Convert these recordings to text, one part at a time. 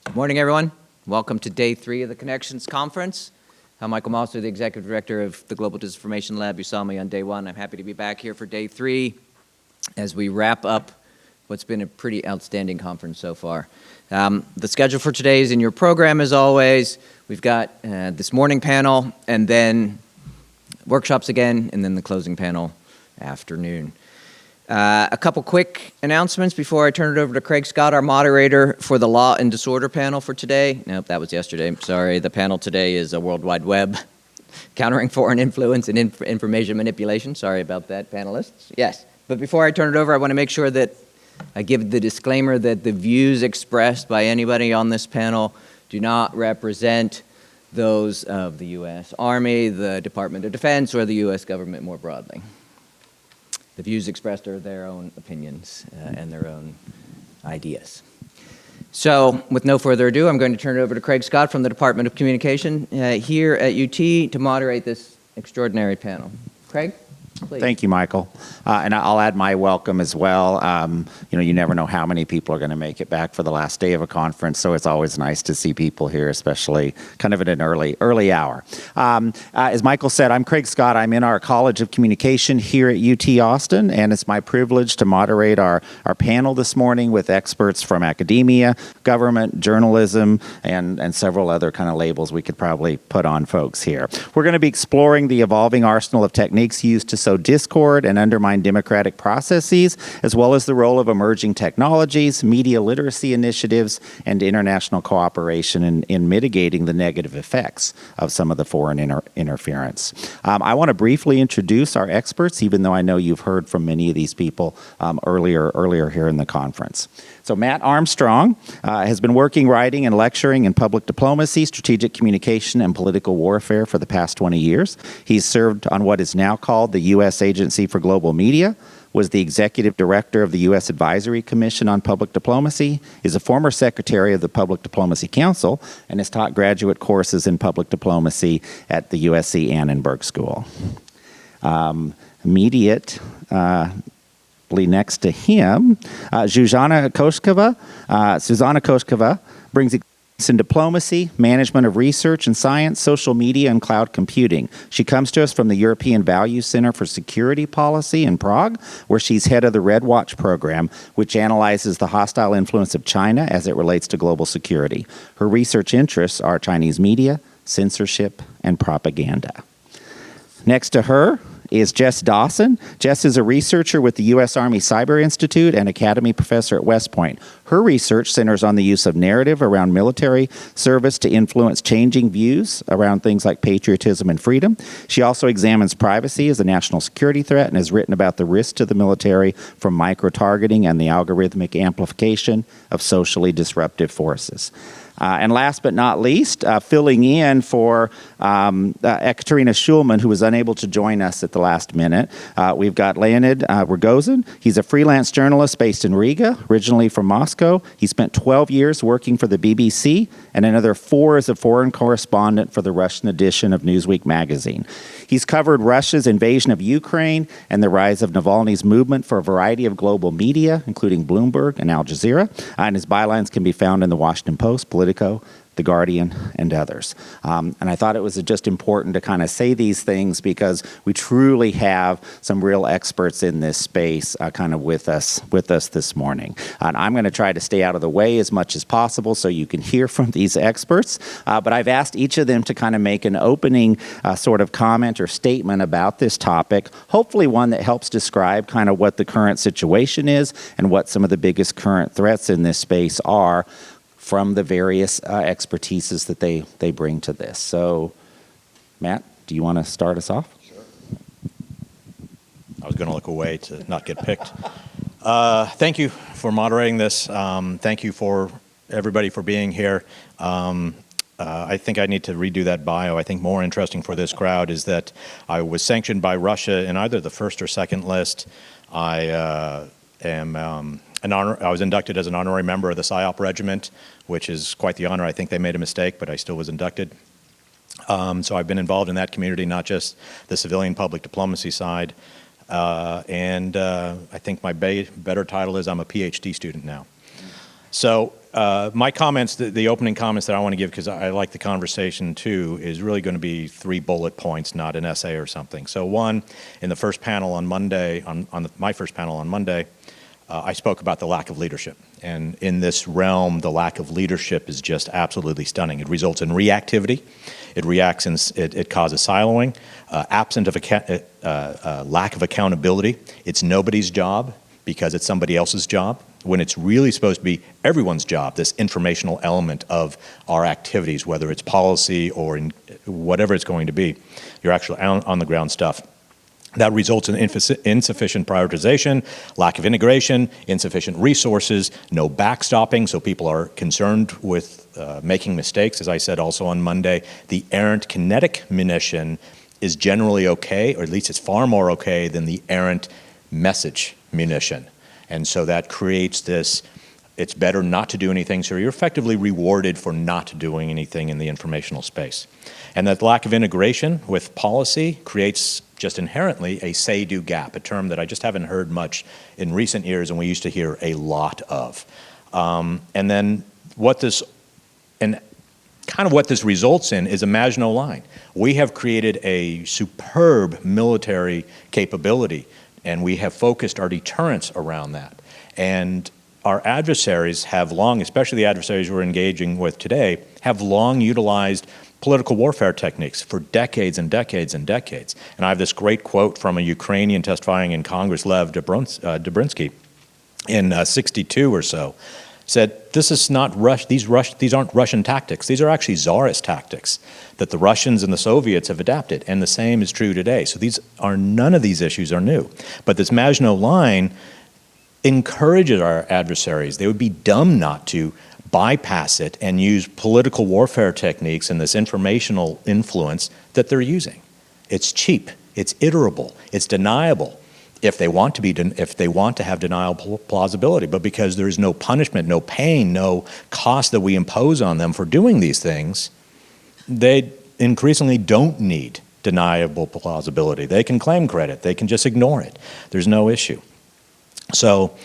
Good morning, everyone. Welcome to day 3 of the Connections Conference. I'm Michael Mosser, the Executive Director of the Global Disinformation Lab. You saw me on day 1. I'm happy to be back here for day 3 as we wrap up what's been a pretty outstanding conference so far. The schedule for today is in your program, as always. We've got this morning panel, and then workshops again, and then the closing panel afternoon. A couple quick announcements before I turn it over to Craig Scott, our moderator for the Law and Disorder panel for today. Nope, that was yesterday. Sorry, the panel today is a World Wide Web, countering foreign influence and information manipulation. Sorry about that, panelists. Yes, but before I turn it over, I want to make sure that I give the disclaimer that the views expressed by anybody on this panel do not represent those of the U.S. Army, the Department of Defense, or the U.S. government more broadly. The views expressed are their own opinions and their own ideas. So, with no further ado, I'm going to turn it over to Craig Scott from the Department of Communication here at UT to moderate this extraordinary panel. Craig, please. Thank you, Michael. And I'll add my welcome as well. You never know how many people are going to make it back for the last day of a conference, so it's always nice to see people here, especially kind of at an early hour. As Michael said, I'm Craig Scott. I'm in our College of Communication here at UT Austin, and it's my privilege to moderate our panel this morning with experts from academia, government, journalism, and several other kind of labels we could probably put on folks here. We're going to be exploring the evolving arsenal of techniques used to sow discord and undermine democratic processes, as well as the role of emerging technologies, media literacy initiatives, and international cooperation in mitigating the negative effects of some of the foreign interference. I want to briefly introduce our experts, even though I know you've heard from many of these people earlier here in the conference. So Matt Armstrong has been working, writing, and lecturing in public diplomacy, strategic communication, and political warfare for the past 20 years. He's served on what is now called the U.S. Agency for Global Media, was the executive director of the U.S. Advisory Commission on Public Diplomacy, is a former secretary of the Public Diplomacy Council, and has taught graduate courses in public diplomacy at the USC Annenberg School. Immediately next to him, Zuzana Košková brings in diplomacy, management of research and science, social media, and cloud computing. She comes to us from the European Value Center for Security Policy in Prague, where she's head of the Red Watch program, which analyzes the hostile influence of China as it relates to global security. Her research interests are Chinese media, censorship, and propaganda. Next to her is Jess Dawson. Jess is a researcher with the U.S. Army Cyber Institute and Academy professor at West Point. Her research centers on the use of narrative around military service to influence changing views around things like patriotism and freedom. She also examines privacy as a national security threat and has written about the risks to the military from micro-targeting and the algorithmic amplification of socially disruptive forces. And last but not least, filling in for Ekaterina Schulman, who was unable to join us at the last minute, we've got Leonid Ragozin. He's a freelance journalist based in Riga, originally from Moscow. He spent 12 years working for the BBC and another 4 as a foreign correspondent for the Russian edition of Newsweek magazine. He's covered Russia's invasion of Ukraine and the rise of Navalny's movement for a variety of global media, including Bloomberg and Al Jazeera, and his bylines can be found in the Washington Post, Politico, The Guardian, and others. And I thought it was just important to kind of say these things because we truly have some real experts in this space kind of with us this morning. And I'm going to try to stay out of the way as much as possible so you can hear from these experts. But I've asked each of them to kind of make an opening sort of comment or statement about this topic, hopefully one that helps describe kind of what the current situation is and what some of the biggest current threats in this space are from the various expertises that they bring to this. So, Matt, do you want to start us off? Sure. I was going to look away to not get picked. Thank you for moderating this. Thank you for everybody for being here. I think I need to redo that bio. I think more interesting for this crowd is that I was sanctioned by Russia in either the first or second list. I was inducted as an honorary member of the PSYOP regiment, which is quite the honor. I think they made a mistake, but I still was inducted. So I've been involved in that community, not just the civilian public diplomacy side. And I think my better title is I'm a PhD student now. So my comments, the opening comments that I want to give, because I like the conversation too, is really going to be 3 bullet points, not an essay or something. So one, in the first panel on Monday, my first panel on Monday, I spoke about the lack of leadership. And in this realm, the lack of leadership is just absolutely stunning. It results in reactivity. It causes siloing, absent of lack of accountability. It's nobody's job because it's somebody else's job, when it's really supposed to be everyone's job, this informational element of our activities, whether it's policy or in whatever it's going to be, your actual on-the-ground stuff. That results in insufficient prioritization, lack of integration, insufficient resources, no backstopping, so people are concerned with making mistakes. As I said also on Monday, the errant kinetic munition is generally okay, or at least it's far more okay than the errant message munition. And so that creates this, it's better not to do anything, so you're effectively rewarded for not doing anything in the informational space. And that lack of integration with policy creates just inherently a say-do gap, a term that I just haven't heard much in recent years and we used to hear a lot of. And then what this results in is a Maginot Line. We have created a superb military capability and we have focused our deterrence around that. And our adversaries have long, especially the adversaries we're engaging with today, have long utilized political warfare techniques for decades and decades and decades. And I have this great quote from a Ukrainian testifying in Congress, Lev Dobrinsky, in 62 or so, said, this is not these aren't Russian tactics. These are actually Tsarist tactics that the Russians and the Soviets have adapted. And the same is true today. So none of these issues are new. But this Maginot Line encourages our adversaries. They would be dumb not to bypass it and use political warfare techniques and this informational influence that they're using. It's cheap, it's iterable, it's deniable if they want to have deniable plausibility. But because there is no punishment, no pain, no cost that we impose on them for doing these things, they increasingly don't need deniable plausibility. They can claim credit, they can just ignore it. There's no issue. So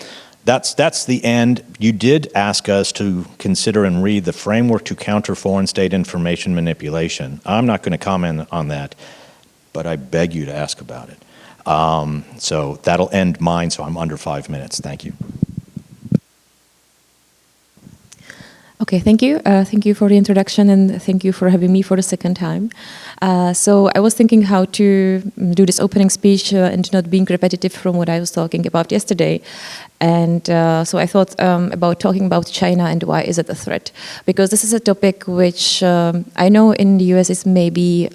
that's the end. You did ask us to consider and read the Framework to Counter Foreign State Information Manipulation. I'm not going to comment on that, but I beg you to ask about it. So that'll end mine, so I'm under 5 minutes. Thank you. Okay, thank you. Thank you for the introduction and thank you for having me for the second time. So I was thinking how to do this opening speech and not being repetitive from what I was talking about yesterday. And so I thought about talking about China and why is it a threat? Because this is a topic which I know in the US is maybe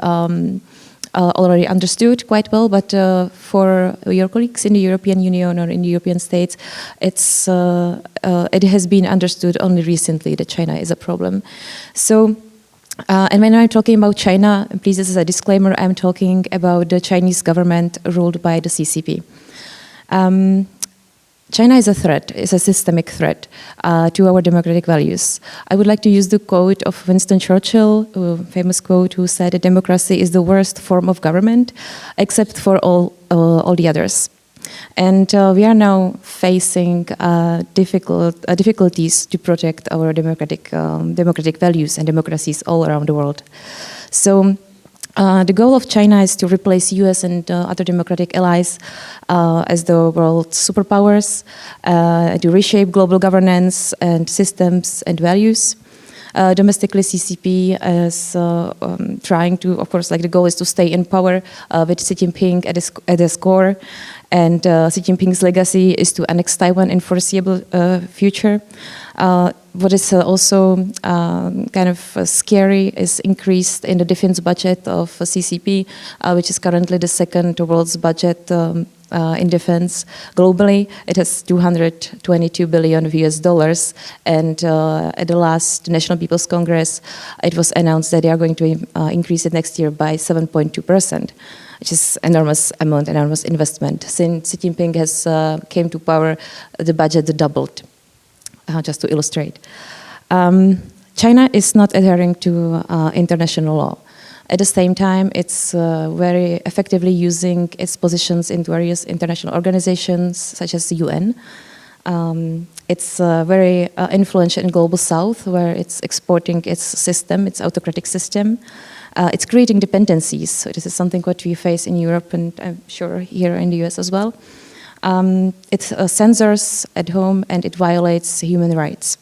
already understood quite well, but for your colleagues in the European Union or in the European states, it has been understood only recently that China is a problem. So, and when I'm talking about China, please, this is a disclaimer, I'm talking about the Chinese government ruled by the CCP. China is a threat, is a systemic threat to our democratic values. I would like to use the quote of Winston Churchill, a famous quote, who said that democracy is the worst form of government, except for all the others. And we are now facing difficulties to protect our democratic values and democracies all around the world. So the goal of China is to replace US and other democratic allies as the world's superpowers, to reshape global governance and systems and values. Domestically, CCP is trying to, of course, like the goal is to stay in power with Xi Jinping at its core. And Xi Jinping's legacy is to annex Taiwan in foreseeable future. What is also kind of scary is increased in the defense budget of CCP, which is currently the second world's budget in defense globally. It has $222 billion US, and at the last National People's Congress, it was announced that they are going to increase it next year by 7.2%. Which is enormous amount, enormous investment. Since Xi Jinping has came to power, the budget doubled, just to illustrate. China is not adhering to international law. At the same time, it's very effectively using its positions in various international organizations, such as the UN. It's very influential in global south, where it's exporting its system, its autocratic system. It's creating dependencies. So this is something what we face in Europe, and I'm sure here in the US as well. It censors at home, and it violates human rights.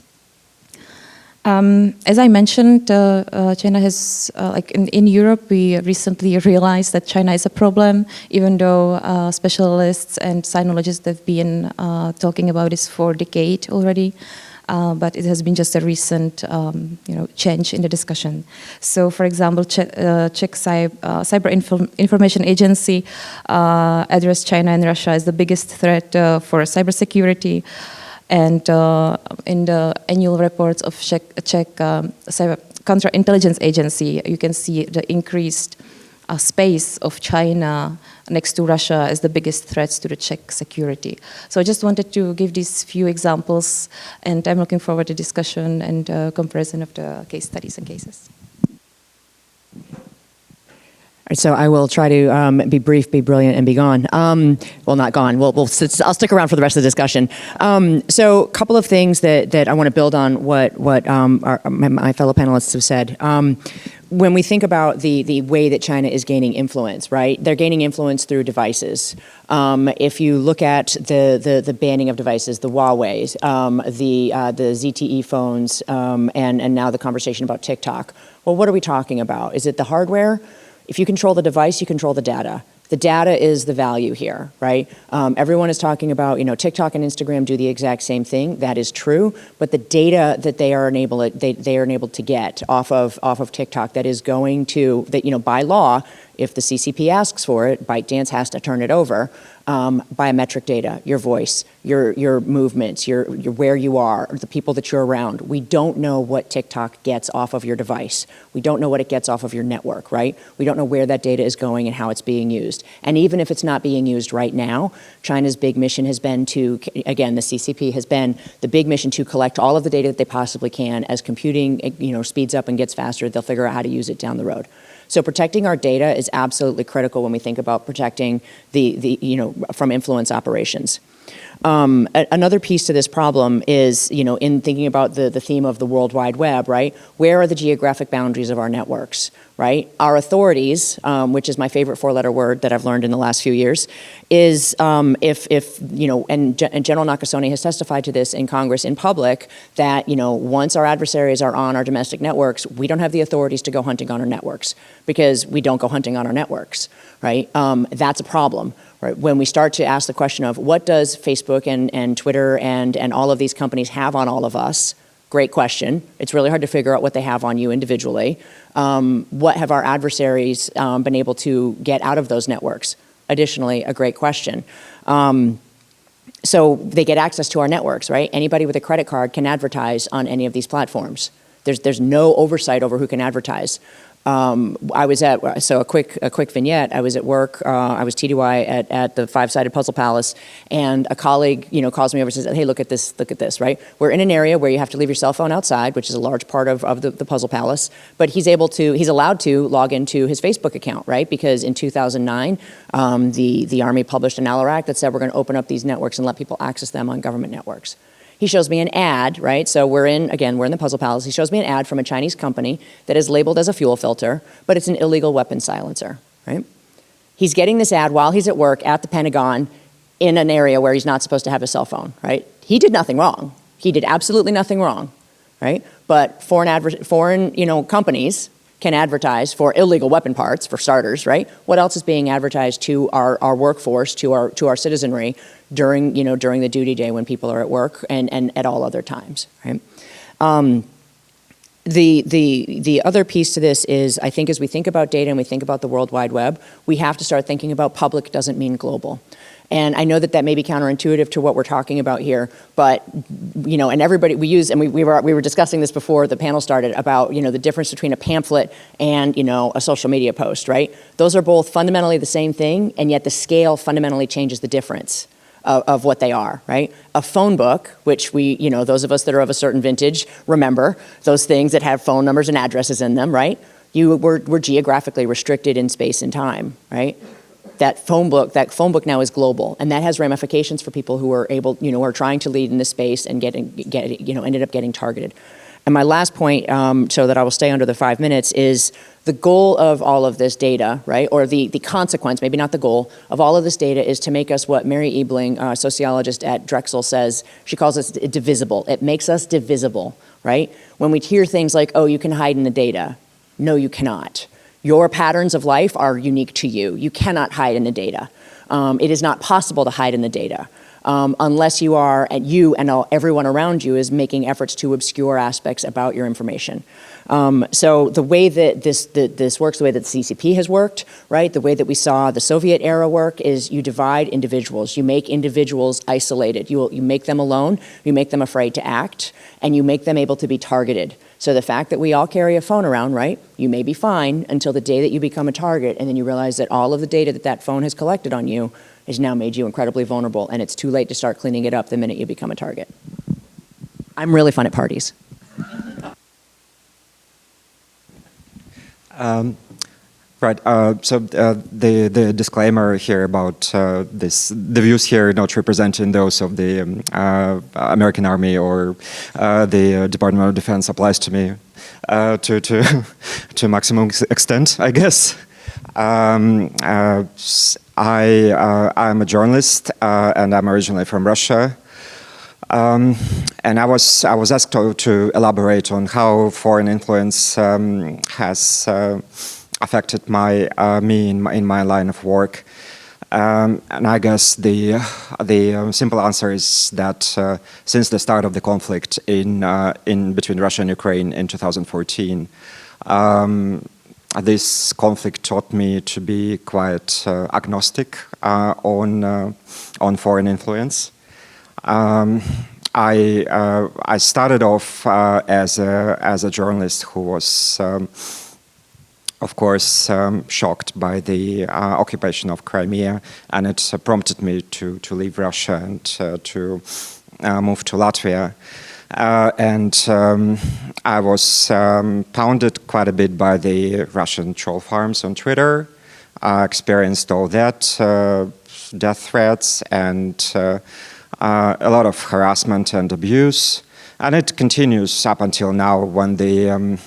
As I mentioned, China has, in Europe, we recently realized that China is a problem, even though specialists and sinologists have been talking about this for a decade already. But it has been just a recent, change in the discussion. So, for example, Czech Cyber Information Agency addressed China and Russia as the biggest threat for cybersecurity. And in the annual reports of Czech Cyber Counterintelligence Agency, you can see the increased space of China next to Russia as the biggest threats to the Czech security. So I just wanted to give these few examples, and I'm looking forward to discussion and comparison of the case studies and cases. All right, so I will try to be brief, be brilliant, and be gone. Well, not gone. I'll stick around for the rest of the discussion. So a couple of things that I want to build on what my fellow panelists have said. When we think about the way that China is gaining influence, right? They're gaining influence through devices. If you look at the banning of devices, the Huawei's, the ZTE phones, and now the conversation about TikTok. Well, what are we talking about? Is it the hardware? If you control the device, you control the data. The data is the value here, right? Everyone is talking about, TikTok and Instagram do the exact same thing. That is true, but the data that they are enabled to get off of TikTok that is going to, by law, if the CCP asks for it, ByteDance has to turn it over. Biometric data, your voice, your movements, your where you are, the people that you're around. We don't know what TikTok gets off of your device. We don't know what it gets off of your network, right? We don't know where that data is going and how it's being used. And even if it's not being used right now, China's big mission has been to, again, the CCP has been the big mission to collect all of the data that they possibly can. As computing, speeds up and gets faster, they'll figure out how to use it down the road. So protecting our data is absolutely critical when we think about protecting from influence operations. Another piece to this problem is, in thinking about the theme of the World Wide Web, right? Where are the geographic boundaries of our networks, right? Our authorities, which is my favorite four-letter word that I've learned in the last few years, is and General Nakasone has testified to this in Congress in public, that, once our adversaries are on our domestic networks, we don't have the authorities to go hunting on our networks because we don't go hunting on our networks, right? That's a problem. Right. When we start to ask the question of what does Facebook and Twitter and all of these companies have on all of us, great question. It's really hard to figure out what they have on you individually. What have our adversaries been able to get out of those networks? Additionally, a great question. So they get access to our networks, right? Anybody with a credit card can advertise on any of these platforms. There's no oversight over who can advertise. A quick vignette. I was at work. I was TDY at the five-sided Puzzle Palace, and a colleague, calls me over and says, "Hey, look at this, right? We're in an area where you have to leave your cell phone outside, which is a large part of the Puzzle Palace, but he's allowed to log into his Facebook account, right? Because in 2009, the Army published an ALAR Act that said we're going to open up these networks and let people access them on government networks. He shows me an ad, right? So we're in the Puzzle Palace. He shows me an ad from a Chinese company that is labeled as a fuel filter, but it's an illegal weapon silencer, right? He's getting this ad while he's at work at the Pentagon in an area where he's not supposed to have a cell phone, right? He did nothing wrong. He did absolutely nothing wrong, right? But foreign companies can advertise for illegal weapon parts, for starters, right? What else is being advertised to our workforce, to our citizenry during the duty day when people are at work and at all other times, right? The other piece to this is, I think, as we think about data and we think about the World Wide Web, we have to start thinking about public doesn't mean global. And I know that may be counterintuitive to what we're talking about here, but, and everybody, we were discussing this before the panel started about, the difference between a pamphlet and, a social media post, right? Those are both fundamentally the same thing, and yet the scale fundamentally changes the difference of what they are, right? A phone book, which those of us that are of a certain vintage remember, those things that have phone numbers and addresses in them, right? We're geographically restricted in space and time, right? that phone book now is global, and that has ramifications for people who are able, who are trying to lead in this space and ended up getting targeted. And my last point, so that I will stay under the 5 minutes, is the goal of all of this data, right, or the consequence, maybe not the goal, of all of this data is to make us what Mary Ebling, a sociologist at Drexel, says. She calls us divisible. It makes us divisible, right? When we hear things like, oh, you can hide in the data. No, you cannot. Your patterns of life are unique to you. You cannot hide in the data. It is not possible to hide in the data. Unless you are, and you and everyone around you is making efforts to obscure aspects about your information. So the way that this works, the way that the CCP has worked, right, the way that we saw the Soviet era work is you divide individuals. You make individuals isolated. You make them alone, you make them afraid to act, and you make them able to be targeted. So the fact that we all carry a phone around, right, you may be fine until the day that you become a target, and then you realize that all of the data that phone has collected on you has now made you incredibly vulnerable, and it's too late to start cleaning it up the minute you become a target. I'm really fun at parties. Right. So the disclaimer here about the views here not representing those of the American Army or the Department of Defense applies to me to maximum extent, I guess. I'm a journalist, and I'm originally from Russia. And I was asked to elaborate on how foreign influence has affected me in my line of work. And I guess the simple answer is that since the start of the conflict in between Russia and Ukraine in 2014. This conflict taught me to be quite agnostic on foreign influence. I started off as a journalist who was, of course, shocked by the occupation of Crimea, and it prompted me to leave Russia and to move to Latvia. I was pounded quite a bit by the Russian troll farms on Twitter. I experienced all that, death threats and a lot of harassment and abuse. And it continues up until now when the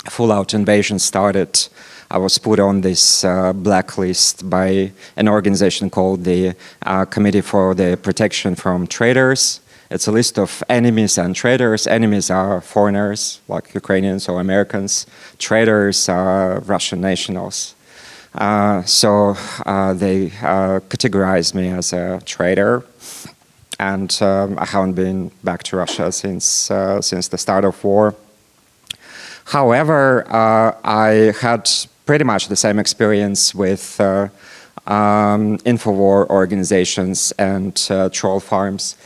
full-out invasion started. I was put on this blacklist by an organization called the Committee for the Protection from Traitors. It's a list of enemies and traitors. Enemies are foreigners, like Ukrainians or Americans. Traitors are Russian nationals. So they categorized me as a traitor. And I haven't been back to Russia since the start of war. However, I had pretty much the same experience with Infowar organizations and troll farms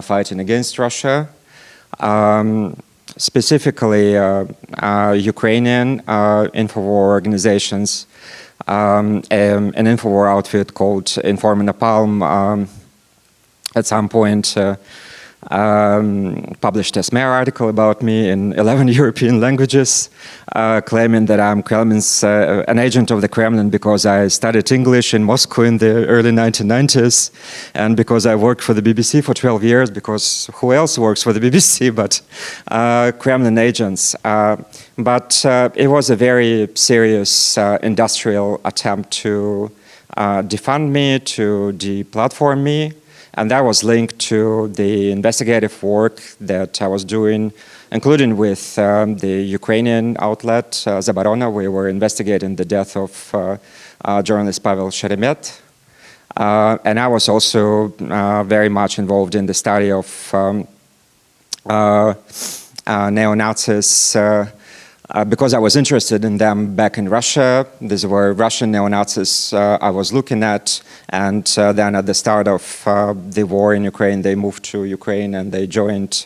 fighting against Russia. Specifically, Ukrainian Infowar organizations, an Infowar outfit called Inform Napalm at some point published a smear article about me in 11 European languages, claiming that I'm Kremlin's an agent of the Kremlin because I studied English in Moscow in the early 1990s, and because I worked for the BBC for 12 years, because who else works for the BBC but Kremlin agents. But it was a very serious industrial attempt to defund me, to deplatform me. And that was linked to the investigative work that I was doing, including with the Ukrainian outlet, Zaborona. We were investigating the death of journalist Pavel Sheremet. And I was also very much involved in the study of neo-Nazis because I was interested in them back in Russia. These were Russian neo-Nazis I was looking at, and then at the start of the war in Ukraine, they moved to Ukraine and they joined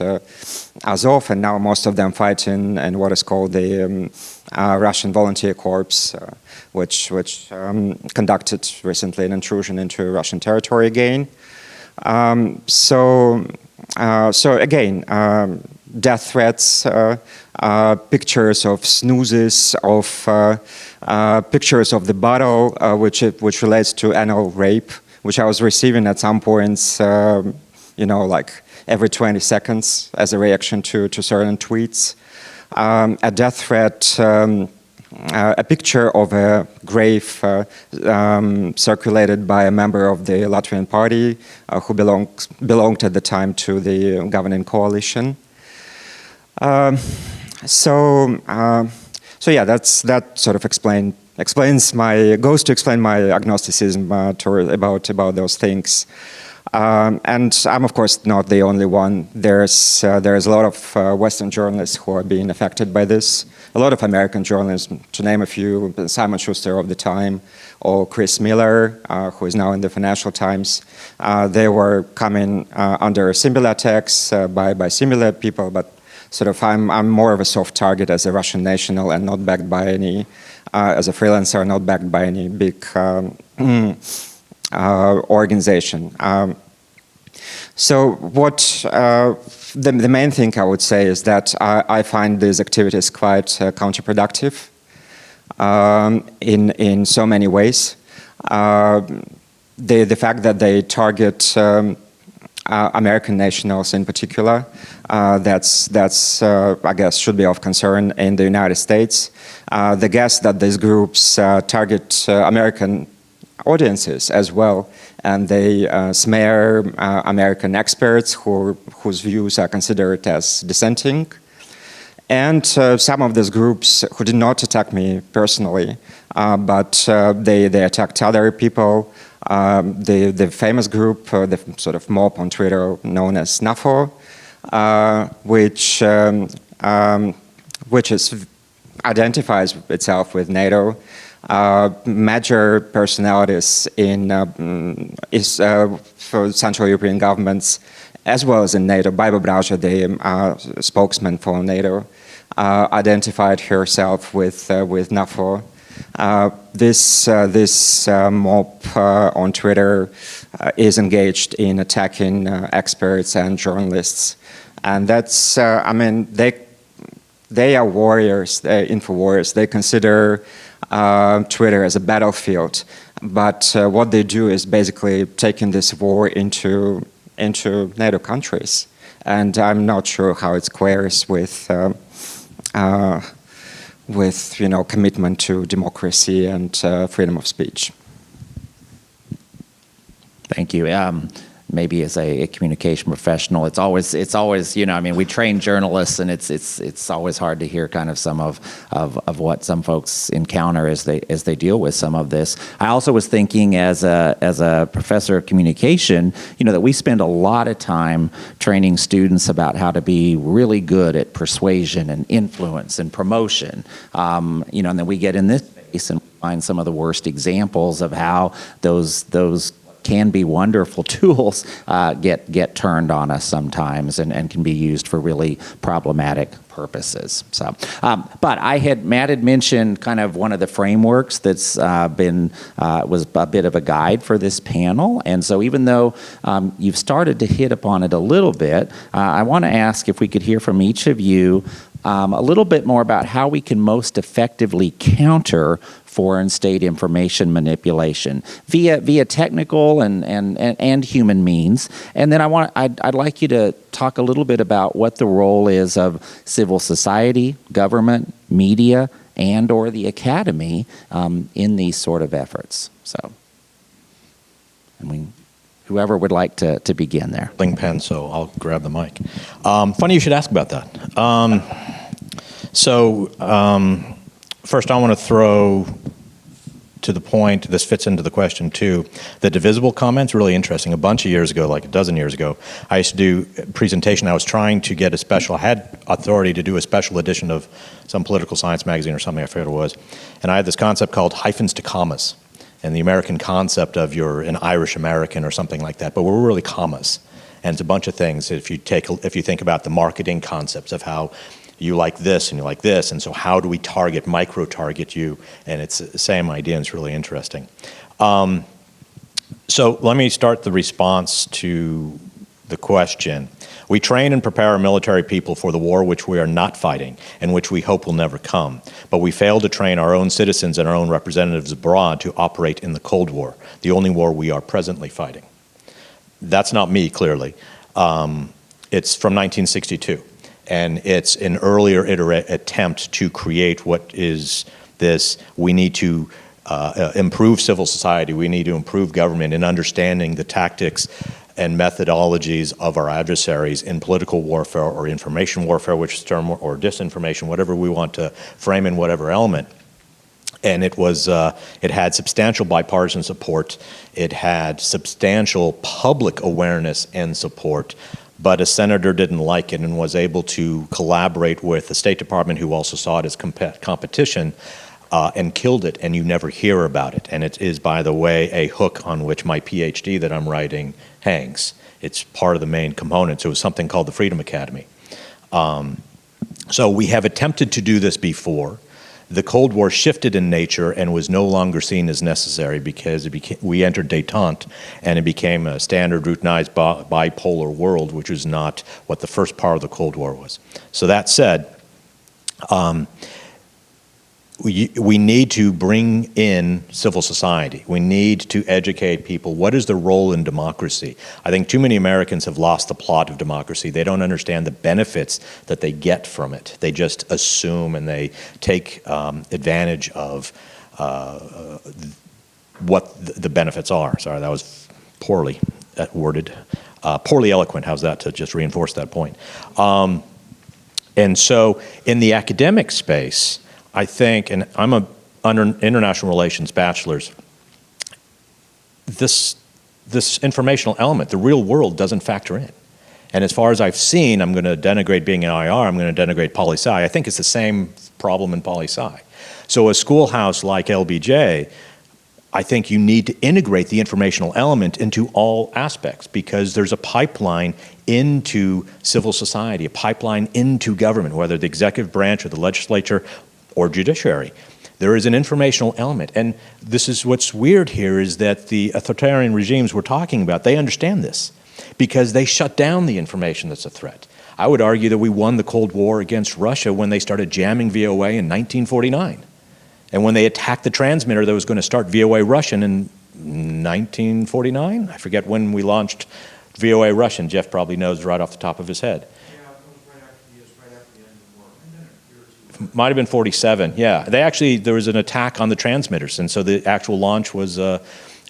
Azov, and now most of them fight in what is called the Russian Volunteer Corps, which conducted recently an intrusion into Russian territory again. So again, death threats pictures of snoozes, of pictures of the bottle, which relates to anal rape, which I was receiving at some points, like every 20 seconds as a reaction to certain tweets. A death threat, a picture of a grave circulated by a member of the Latvian party who belonged at the time to the governing coalition. So yeah, that sort of goes to explain my agnosticism about those things. And I'm of course not the only one. There's a lot of Western journalists who are being affected by this. A lot of American journalists, to name a few, Simon Schuster of the Time, or Chris Miller, who is now in the Financial Times. They were coming under similar attacks by similar people, but sort of I'm more of a soft target as a Russian national and not backed by any, as a freelancer, not backed by any big organization. So what the main thing I would say is that I find these activities quite counterproductive in so many ways. The fact that they target American nationals in particular, that's I guess should be of concern in the United States. The guess that these groups target American audiences as well, and they smear American experts whose views are considered as dissenting. And some of these groups who did not attack me personally, but they attacked other people. The famous group, the sort of mob on Twitter known as NAFO, which identifies itself with NATO. Major personalities in for Central European governments, as well as in NATO. Baiba Braja, the spokesman for NATO, identified herself with NAFO. This mob on Twitter is engaged in attacking experts and journalists, and that's they are warriors, they're InfoWarriors. They consider Twitter as a battlefield, but what they do is basically taking this war into NATO countries, and I'm not sure how it squares with commitment to democracy and freedom of speech. Thank you. Maybe as a communication professional, it's always we train journalists, and it's always hard to hear kind of some of what some folks encounter as they deal with some of this. I also was thinking as a professor of communication, that we spend a lot of time training students about how to be really good at persuasion and influence and promotion. And then we get in this space and find some of the worst examples of how those can be wonderful tools get turned on us sometimes and can be used for really problematic purposes. So, but Matt had mentioned kind of one of the frameworks that's was a bit of a guide for this panel. And so even though you've started to hit upon it a little bit, I want to ask if we could hear from each of you a little bit more about how we can most effectively counter foreign state information manipulation via technical and human means. And then I'd like you to talk a little bit about what the role is of civil society, government, media, and/or the academy in these sort of efforts. So, whoever would like to begin there. Pen, so I'll grab the mic. Funny you should ask about that. First I want to throw to the point, this fits into the question too, the divisible comment's really interesting. A bunch of years ago, like a dozen years ago, I used to do a presentation. I was trying to get I had authority to do a special edition of some political science magazine or something, I forget what it was. And I had this concept called hyphens to commas, and the American concept of you're an Irish American or something like that, but we're really commas. And it's a bunch of things. If you think about the marketing concepts of how you like this and you like this, and so how do we micro-target you? And it's the same idea, and it's really interesting. So let me start the response to the question. We train and prepare our military people for the war which we are not fighting and which we hope will never come. But we fail to train our own citizens and our own representatives abroad to operate in the Cold War, the only war we are presently fighting. That's not me, clearly. It's from 1962. And it's an earlier attempt to create what is this, we need to improve civil society, we need to improve government in understanding the tactics and methodologies of our adversaries in political warfare or information warfare, which is term, or disinformation, whatever we want to frame in whatever element. And it was, it had substantial bipartisan support. It had substantial public awareness and support. But a senator didn't like it and was able to collaborate with the State Department, who also saw it as competition, and killed it, and you never hear about it. And it is, by the way, a hook on which my PhD that I'm writing hangs. It's part of the main components. It was something called the Freedom Academy. So we have attempted to do this before. The Cold War shifted in nature and was no longer seen as necessary because we entered détente and it became a standard routinized bipolar world, which is not what the first part of the Cold War was. So that said, we need to bring in civil society. We need to educate people. What is the role in democracy? I think too many Americans have lost the plot of democracy. They don't understand the benefits that they get from it. They just assume and they take advantage of what the benefits are. Sorry, that was poorly worded. Poorly eloquent, how's that to just reinforce that point? And so in the academic space, I think, and I'm an international relations bachelor's, this informational element, the real world, doesn't factor in. And as far as I've seen, I'm going to denigrate being an IR, I'm going to denigrate poli-sci. I think it's the same problem in poli-sci. So a schoolhouse like LBJ, I think you need to integrate the informational element into all aspects because there's a pipeline into civil society, a pipeline into government, whether the executive branch or the legislature or judiciary. There is an informational element. And this is what's weird here is that the authoritarian regimes we're talking about, they understand this because they shut down the information that's a threat. I would argue that we won the Cold War against Russia when they started jamming VOA in 1949. And when they attacked the transmitter that was going to start VOA Russian in 1949, I forget when we launched VOA Russian. Jeff probably knows right off the top of his head. Might have been 47, yeah. There was an attack on the transmitters, and so the actual launch was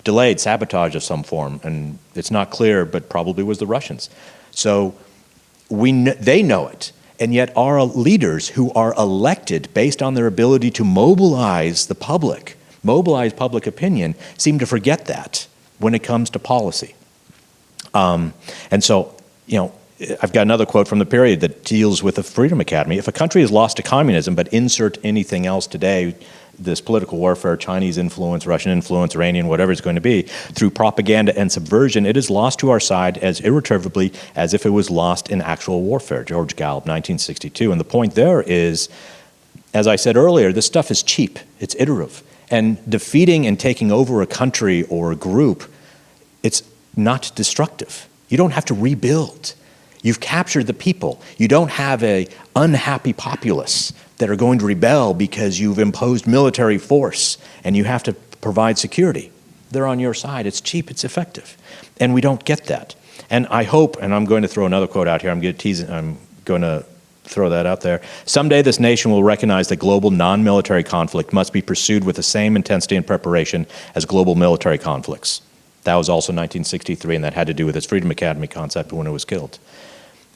delayed, sabotage of some form, and it's not clear, but probably was the Russians. So they know it, and yet our leaders who are elected based on their ability to mobilize the public, mobilize public opinion, seem to forget that when it comes to policy. And so, you know, I've got another quote from the period that deals with the Freedom Academy. If a country is lost to communism, but insert anything else today, this political warfare, Chinese influence, Russian influence, Iranian, whatever it's going to be, through propaganda and subversion, it is lost to our side as irretrievably as if it was lost in actual warfare. George Gallup, 1962. And the point there is, as I said earlier, this stuff is cheap. It's iterative. And defeating and taking over a country or a group, it's not destructive. You don't have to rebuild. You've captured the people. You don't have an unhappy populace that are going to rebel because you've imposed military force and you have to provide security. They're on your side. It's cheap, it's effective. And we don't get that. And I hope, and I'm going to throw another quote out here, I'm going to throw that out there. Someday this nation will recognize that global non-military conflict must be pursued with the same intensity and preparation as global military conflicts. That was also 1963, and that had to do with its Freedom Academy concept when it was killed.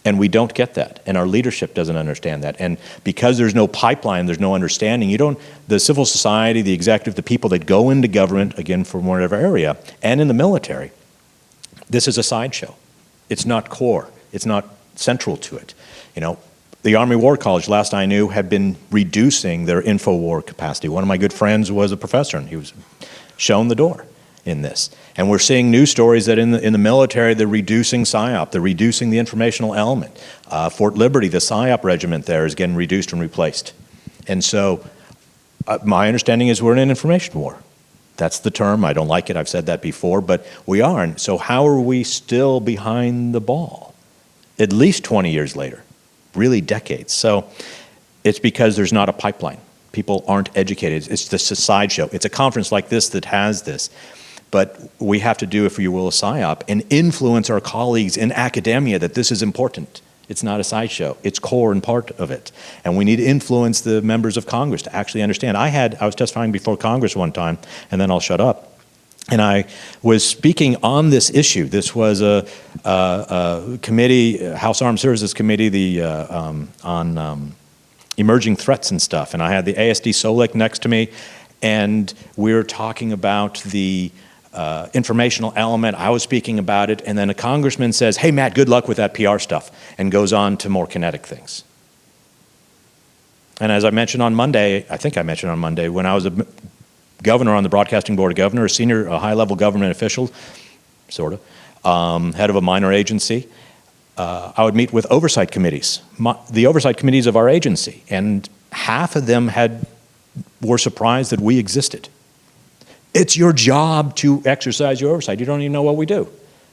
And we don't get that, and our leadership doesn't understand that. And because there's no pipeline, there's no understanding, the civil society, the executive, the people that go into government, again, from whatever area, and in the military, this is a sideshow. It's not core. It's not central to it. You know, the Army War College, last I knew, had been reducing their InfoWar capacity. One of my good friends was a professor, and he was shown the door in this. And we're seeing news stories that in the military, they're reducing PSYOP, they're reducing the informational element. Fort Liberty, the PSYOP regiment there is getting reduced and replaced. And so my understanding is we're in an information war. That's the term. I don't like it. I've said that before, but we are. And so how are we still behind the ball? At least 20 years later, really decades. So it's because there's not a pipeline. People aren't educated. It's just a sideshow. It's a conference like this that has this. But we have to do, if you will, a PSYOP and influence our colleagues in academia that this is important. It's not a sideshow. It's core and part of it. And we need to influence the members of Congress to actually understand. I was testifying before Congress one time, and then I'll shut up. And I was speaking on this issue. This was a committee, House Armed Services Committee, on emerging threats and stuff. And I had the ASD SOLEC next to me, and we were talking about the informational element. I was speaking about it, and then a congressman says, "Hey, Matt, good luck with that PR stuff," and goes on to more kinetic things. And as I mentioned on Monday, I think I mentioned on Monday, when I was a governor on the Broadcasting Board of Governors, a high-level government official, sort of, head of a minor agency, I would meet with oversight committees, the oversight committees of our agency, and half of them were surprised that we existed. It's your job to exercise your oversight. You don't even know what we do.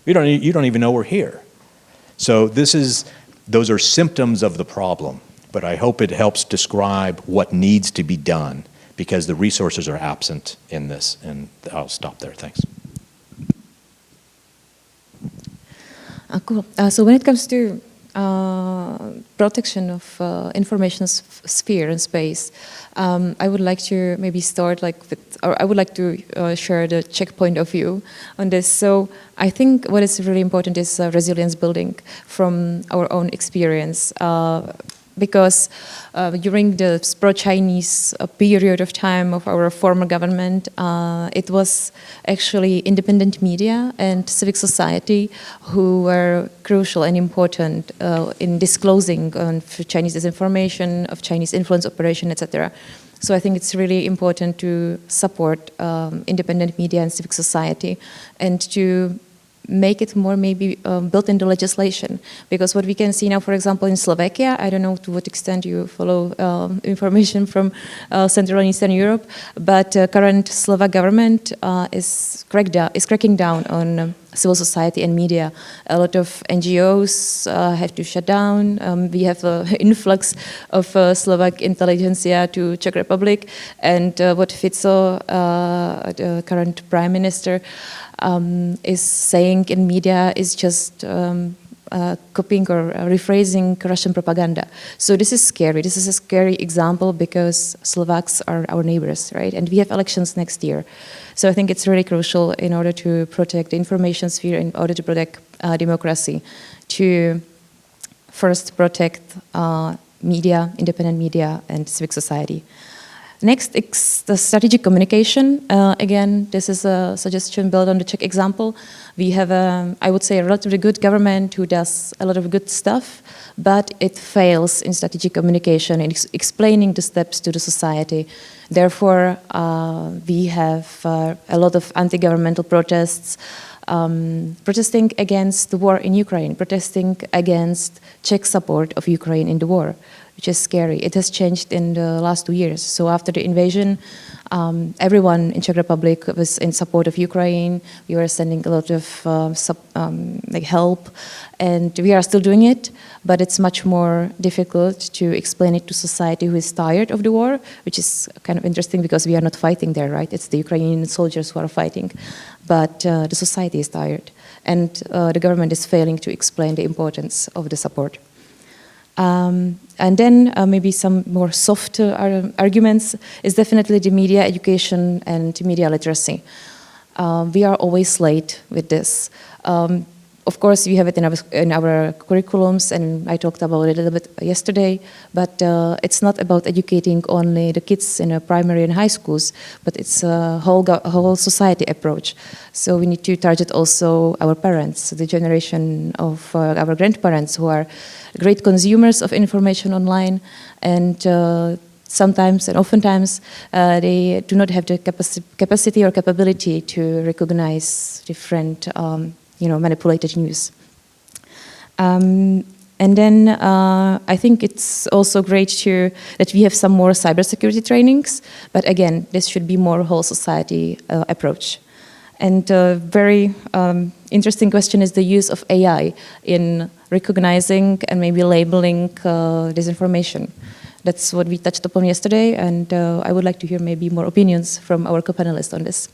You don't even know we're here. So those are symptoms of the problem, but I hope it helps describe what needs to be done, because the resources are absent in this, and I'll stop there. Thanks. Cool. So when it comes to protection of information sphere and space, I would like to maybe start I would like to share the Czech point of view on this. So I think what is really important is resilience building from our own experience. Because during the pro-Chinese period of time of our former government, it was actually independent media and civic society who were crucial and important in disclosing on Chinese disinformation, of Chinese influence operation, etc. So I think it's really important to support independent media and civic society, and to make it more maybe built into legislation. Because what we can see now, for example, in Slovakia, I don't know to what extent you follow information from Central and Eastern Europe, but current Slovak government is cracking down on civil society and media. A lot of NGOs have to shut down. We have an influx of Slovak intelligentsia to Czech Republic, and what Fico, the current prime minister, is saying in media is just copying or rephrasing Russian propaganda. So this is scary. This is a scary example, because Slovaks are our neighbors, right? And we have elections next year. So I think it's really crucial, in order to protect the information sphere, in order to protect democracy, to first protect media, independent media, and civic society. Next is the strategic communication. Again, this is a suggestion built on the Czech example. We have, I would say, a relatively good government who does a lot of good stuff, but it fails in strategic communication, in explaining the steps to the society. Therefore, we have a lot of anti-governmental protests, protesting against the war in Ukraine, protesting against Czech support of Ukraine in the war, which is scary. It has changed in the last 2 years. So after the invasion, everyone in Czech Republic was in support of Ukraine. We were sending a lot of help, and we are still doing it, but it's much more difficult to explain it to society who is tired of the war, which is kind of interesting, because we are not fighting there, right? It's the Ukrainian soldiers who are fighting, but the society is tired, and the government is failing to explain the importance of the support. And then maybe some more soft arguments is definitely the media education and media literacy. We are always late with this. Of course, we have it in our curriculums, and I talked about it a little bit yesterday, but it's not about educating only the kids in primary and high schools, but it's a whole society approach. So we need to target also our parents, the generation of our grandparents, who are great consumers of information online, and sometimes and oftentimes they do not have the capacity or capability to recognize different manipulated news. And then I think it's also great that we have some more cybersecurity trainings. But again, this should be more whole society approach. And a very interesting question is the use of AI in recognizing and maybe labeling disinformation. That's what we touched upon yesterday, and I would like to hear maybe more opinions from our co-panelists on this.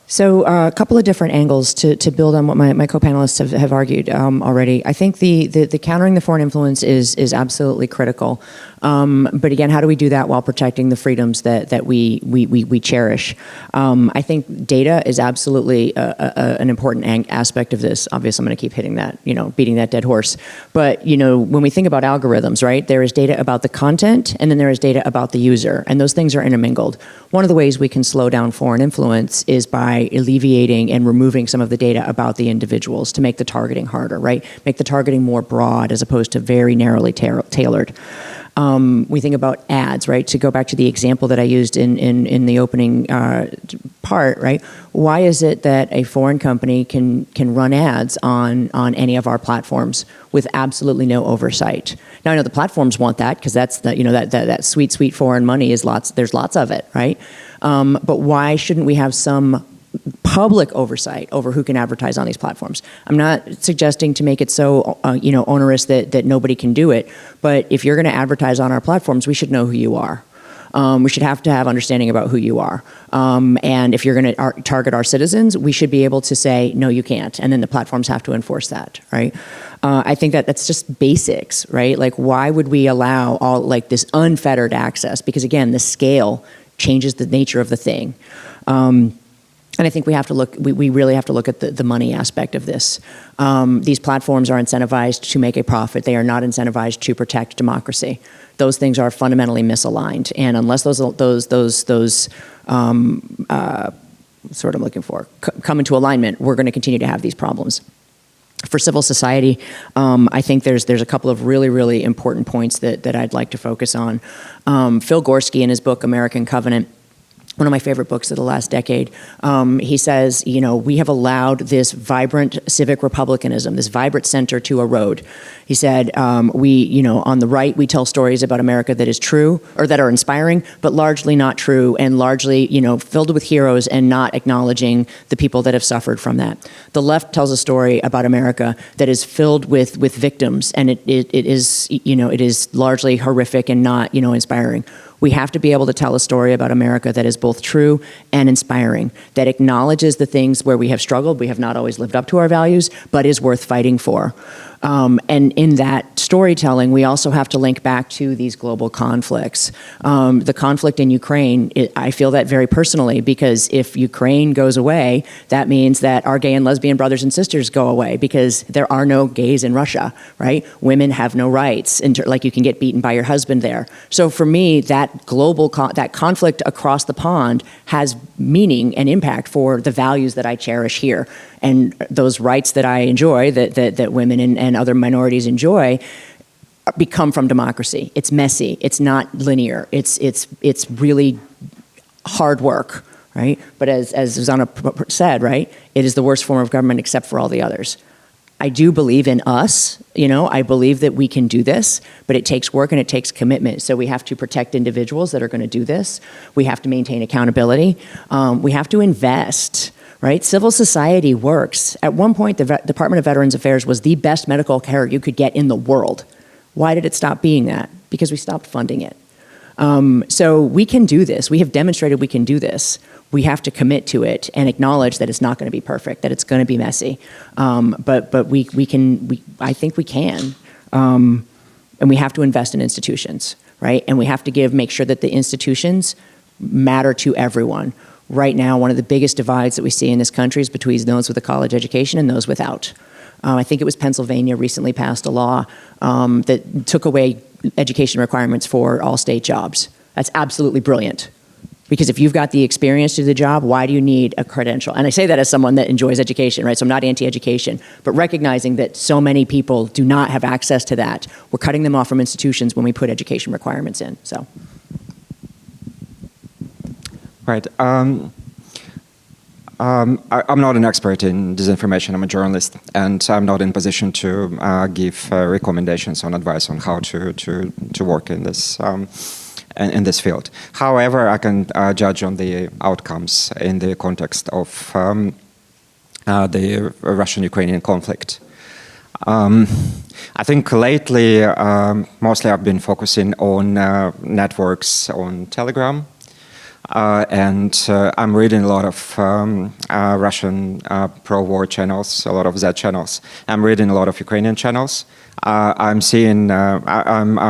So a couple of different angles to build on what my co-panelists have argued already. I think the countering the foreign influence is absolutely critical. But again, how do we do that while protecting the freedoms that we cherish? I think data is absolutely an important aspect of this. Obviously, I'm going to keep hitting that, beating that dead horse. But, when we think about algorithms, right, there is data about the content and then there is data about the user. And those things are intermingled. One of the ways we can slow down foreign influence is by alleviating and removing some of the data about the individuals to make the targeting harder, right? Make the targeting more broad as opposed to very narrowly tailored. We think about ads, right? To go back to the example that I used in the opening part, right? Why is it that a foreign company can run ads on any of our platforms with absolutely no oversight? Now I know the platforms want that because that's that sweet foreign money there's lots of it, right? But why shouldn't we have some public oversight over who can advertise on these platforms? I'm not suggesting to make it so onerous that nobody can do it, but if you're going to advertise on our platforms, we should know who you are. We should have to have understanding about who you are. And if you're going to target our citizens, we should be able to say, no, you can't. And then the platforms have to enforce that, right? I think that's just basics, right? Like, why would we allow all this unfettered access? Because again, the scale changes the nature of the thing. And I think we really have to look at the money aspect of this. These platforms are incentivized to make a profit. They are not incentivized to protect democracy. Those things are fundamentally misaligned. And unless those sort of looking for come into alignment, we're going to continue to have these problems. For civil society, I think there's a couple of really, really important points that I'd like to focus on. Phil Gorski, in his book American Covenant, one of my favorite books of the last decade, he says, we have allowed this vibrant civic republicanism, this vibrant center to erode. He said, on the right, we tell stories about America that is true, or that are inspiring, but largely not true, and largely, filled with heroes and not acknowledging the people that have suffered from that. The left tells a story about America that is filled with victims, and it is largely horrific and not, inspiring. We have to be able to tell a story about America that is both true and inspiring, that acknowledges the things where we have struggled, we have not always lived up to our values, but is worth fighting for. And in that storytelling, we also have to link back to these global conflicts. The conflict in Ukraine, I feel that very personally, because if Ukraine goes away, that means that our gay and lesbian brothers and sisters go away, because there are no gays in Russia, right? Women have no rights, like you can get beaten by your husband there. So for me, that that conflict across the pond has meaning and impact for the values that I cherish here. And those rights that I enjoy, that women and other minorities enjoy, come from democracy. It's messy. It's not linear. It's really hard work, right? But as Zuzana said, right, it is the worst form of government except for all the others. I do believe in us, I believe that we can do this, but it takes work and it takes commitment. So we have to protect individuals that are going to do this. We have to maintain accountability. We have to invest, right? Civil society works. At one point, the Department of Veterans Affairs was the best medical care you could get in the world. Why did it stop being that? Because we stopped funding it. So we can do this. We have demonstrated we can do this. We have to commit to it and acknowledge that it's not going to be perfect, that it's going to be messy. But I think we can. And we have to invest in institutions, right? And we have to make sure that the institutions matter to everyone. Right now, one of the biggest divides that we see in this country is between those with a college education and those without. I think it was Pennsylvania recently passed a law that took away education requirements for all state jobs. That's absolutely brilliant. Because if you've got the experience to do the job, why do you need a credential? And I say that as someone that enjoys education, right? So I'm not anti-education, but recognizing that so many people do not have access to that, we're cutting them off from institutions when we put education requirements in, so. Right. I'm not an expert in disinformation. I'm a journalist, and I'm not in position to give recommendations on advice on how to work in this field. However, I can judge on the outcomes in the context of the Russian-Ukrainian conflict. I think lately, mostly I've been focusing on networks on Telegram. I'm reading a lot of Russian pro-war channels, a lot of Z channels. I'm reading a lot of Ukrainian channels. I'm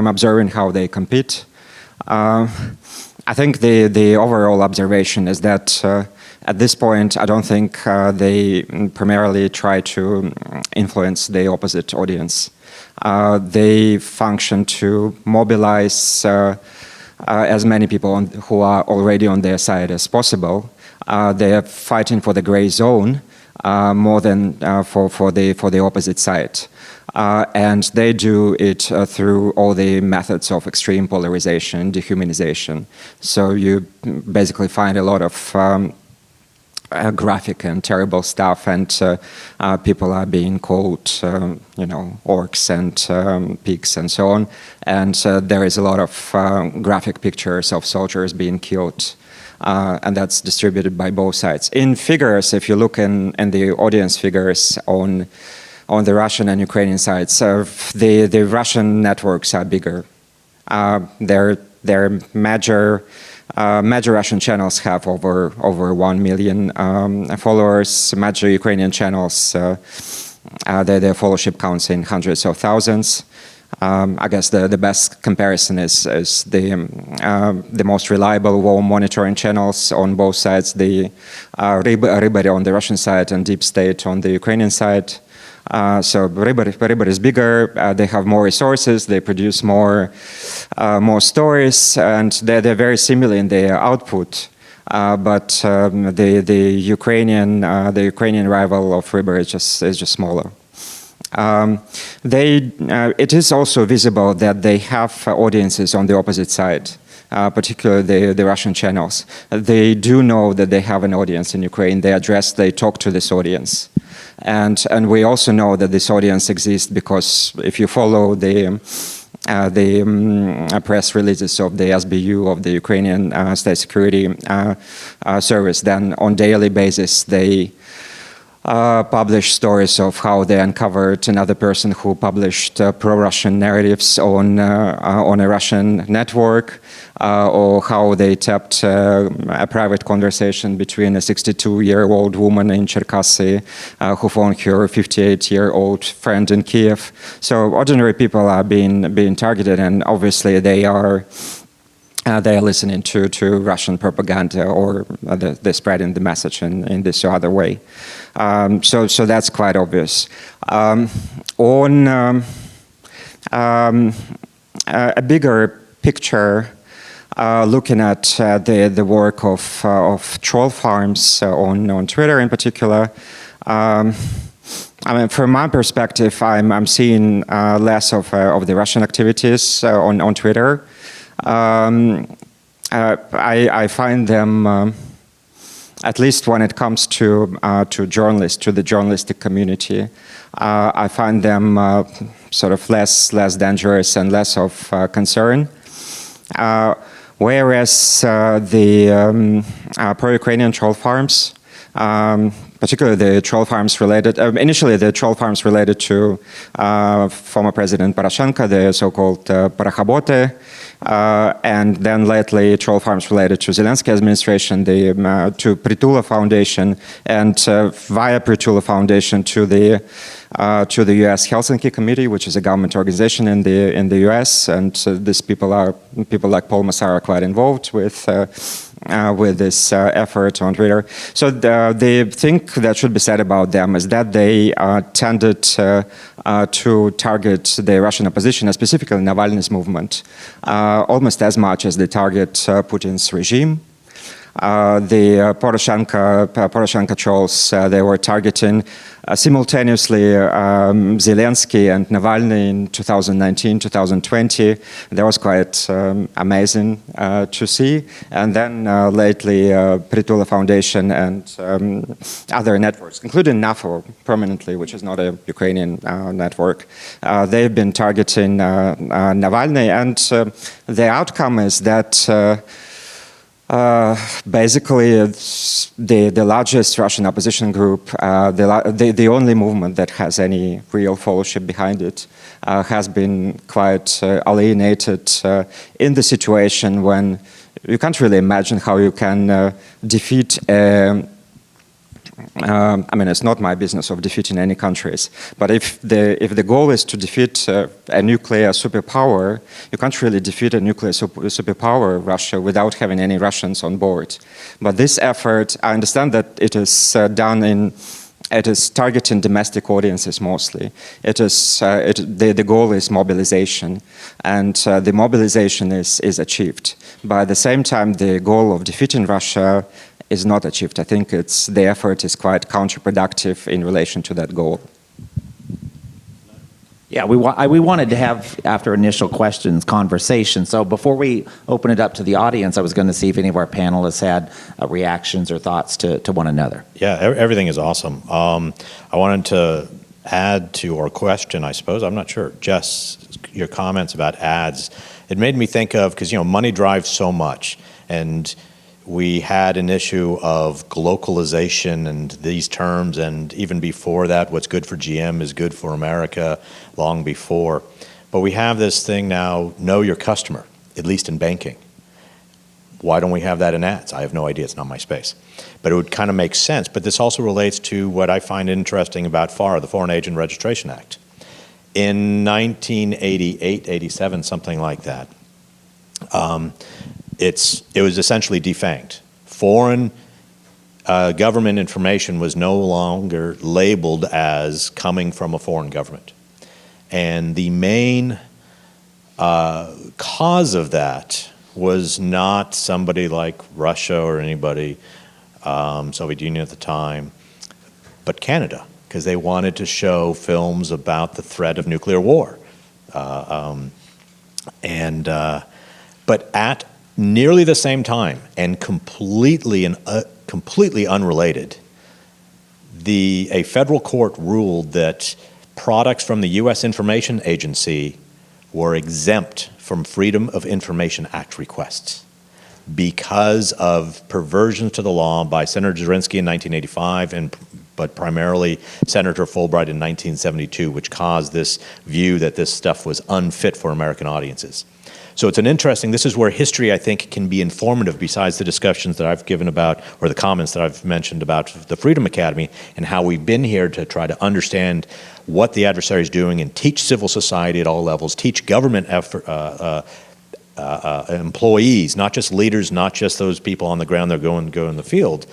observing how they compete. I think the overall observation is that at this point, I don't think they primarily try to influence the opposite audience. They function to mobilize as many people who are already on their side as possible. They are fighting for the gray zone more than for the opposite side. And they do it through all the methods of extreme polarization, dehumanization. So you basically find a lot of graphic and terrible stuff, and people are being called, orcs and pigs and so on. And there is a lot of graphic pictures of soldiers being killed, and that's distributed by both sides. In figures, if you look in the audience figures on the Russian and Ukrainian sides, the Russian networks are bigger. Their major Russian channels have over 1 million followers. Major Ukrainian channels, their followership counts in hundreds of thousands. I guess the best comparison is the most reliable war monitoring channels on both sides, the Ryba on the Russian side and Deep State on the Ukrainian side. So Ryba is bigger, they have more resources, they produce more stories, and they're very similar in their output. But the Ukrainian rival of Ryba is just smaller. It is also visible that they have audiences on the opposite side. Particularly the Russian channels. They do know that they have an audience in Ukraine. They talk to this audience. And we also know that this audience exists because if you follow the press releases of the SBU, of the Ukrainian State Security Service, then on daily basis they publish stories of how they uncovered another person who published pro-Russian narratives on a Russian network, or how they tapped a private conversation between a 62-year-old woman in Cherkasy who phoned her 58-year-old friend in Kiev. So ordinary people are being targeted, and obviously they are listening to Russian propaganda, or they're spreading the message in this or other way. So that's quite obvious. On a bigger picture, looking at the work of troll farms on Twitter in particular, I mean, from my perspective, I'm seeing less of the Russian activities on Twitter. I find them, at least when it comes to journalists, to the journalistic community, I find them sort of less dangerous and less of concern. Whereas the pro-Ukrainian troll farms, particularly the troll farms related, initially the troll farms related to former President Poroshenko, the so-called Порохоботы, and then lately troll farms related to Zelensky administration, to Prytula Foundation, and via Prytula Foundation to the U.S. Helsinki Committee, which is a government organization in the U.S., and these people like Paul Massara quite involved with this effort on Twitter. So the thing that should be said about them is that they tended to target the Russian opposition, and specifically Navalny's movement, almost as much as they target Putin's regime. the Poroshenko trolls, they were targeting simultaneously Zelensky and Navalny in 2019, 2020. That was quite amazing to see. And then lately, Pritula Foundation and other networks, including NAFO permanently, which is not a Ukrainian network, they've been targeting Navalny. And the outcome is that basically, it's the largest Russian opposition group, the only movement that has any real followership behind it, has been quite alienated in the situation when you can't really imagine how you can defeat I mean, it's not my business of defeating any countries, but if the goal is to defeat a nuclear superpower, you can't really defeat a nuclear superpower, Russia, without having any Russians on board. But this effort, I understand that it is it is targeting domestic audiences mostly. The goal is mobilization, and the mobilization is achieved. But at the same time, the goal of defeating Russia is not achieved. I think the effort is quite counterproductive in relation to that goal. Yeah, we wanted to have, after initial questions, conversation. So before we open it up to the audience, I was going to see if any of our panelists had reactions or thoughts to one another. Yeah, everything is awesome. I wanted to add to our question, I suppose. I'm not sure. Jess, your comments about ads, it made me think of, because money drives so much, and we had an issue of glocalization and these terms, and even before that, what's good for GM is good for America, long before. But we have this thing now, know your customer, at least in banking. Why don't we have that in ads? I have no idea, it's not my space. But it would kind of make sense. But this also relates to what I find interesting about FAR, the Foreign Agent Registration Act. In 1988, 87, something like that, it was essentially defanged. Foreign government information was no longer labeled as coming from a foreign government. And the main cause of that was not somebody like Russia or anybody, Soviet Union at the time, but Canada, because they wanted to show films about the threat of nuclear war. But at nearly the same time, and completely unrelated, a federal court ruled that products from the U.S. Information Agency were exempt from Freedom of Information Act requests because of perversions to the law by Senator Zirinsky in 1985, but primarily Senator Fulbright in 1972, which caused this view that this stuff was unfit for American audiences. So it's this is where history, I think, can be informative besides the discussions that I've given about, or the comments that I've mentioned about the Freedom Academy and how we've been here to try to understand what the adversary is doing and teach civil society at all levels, teach government employees, not just leaders, not just those people on the ground that go in the field,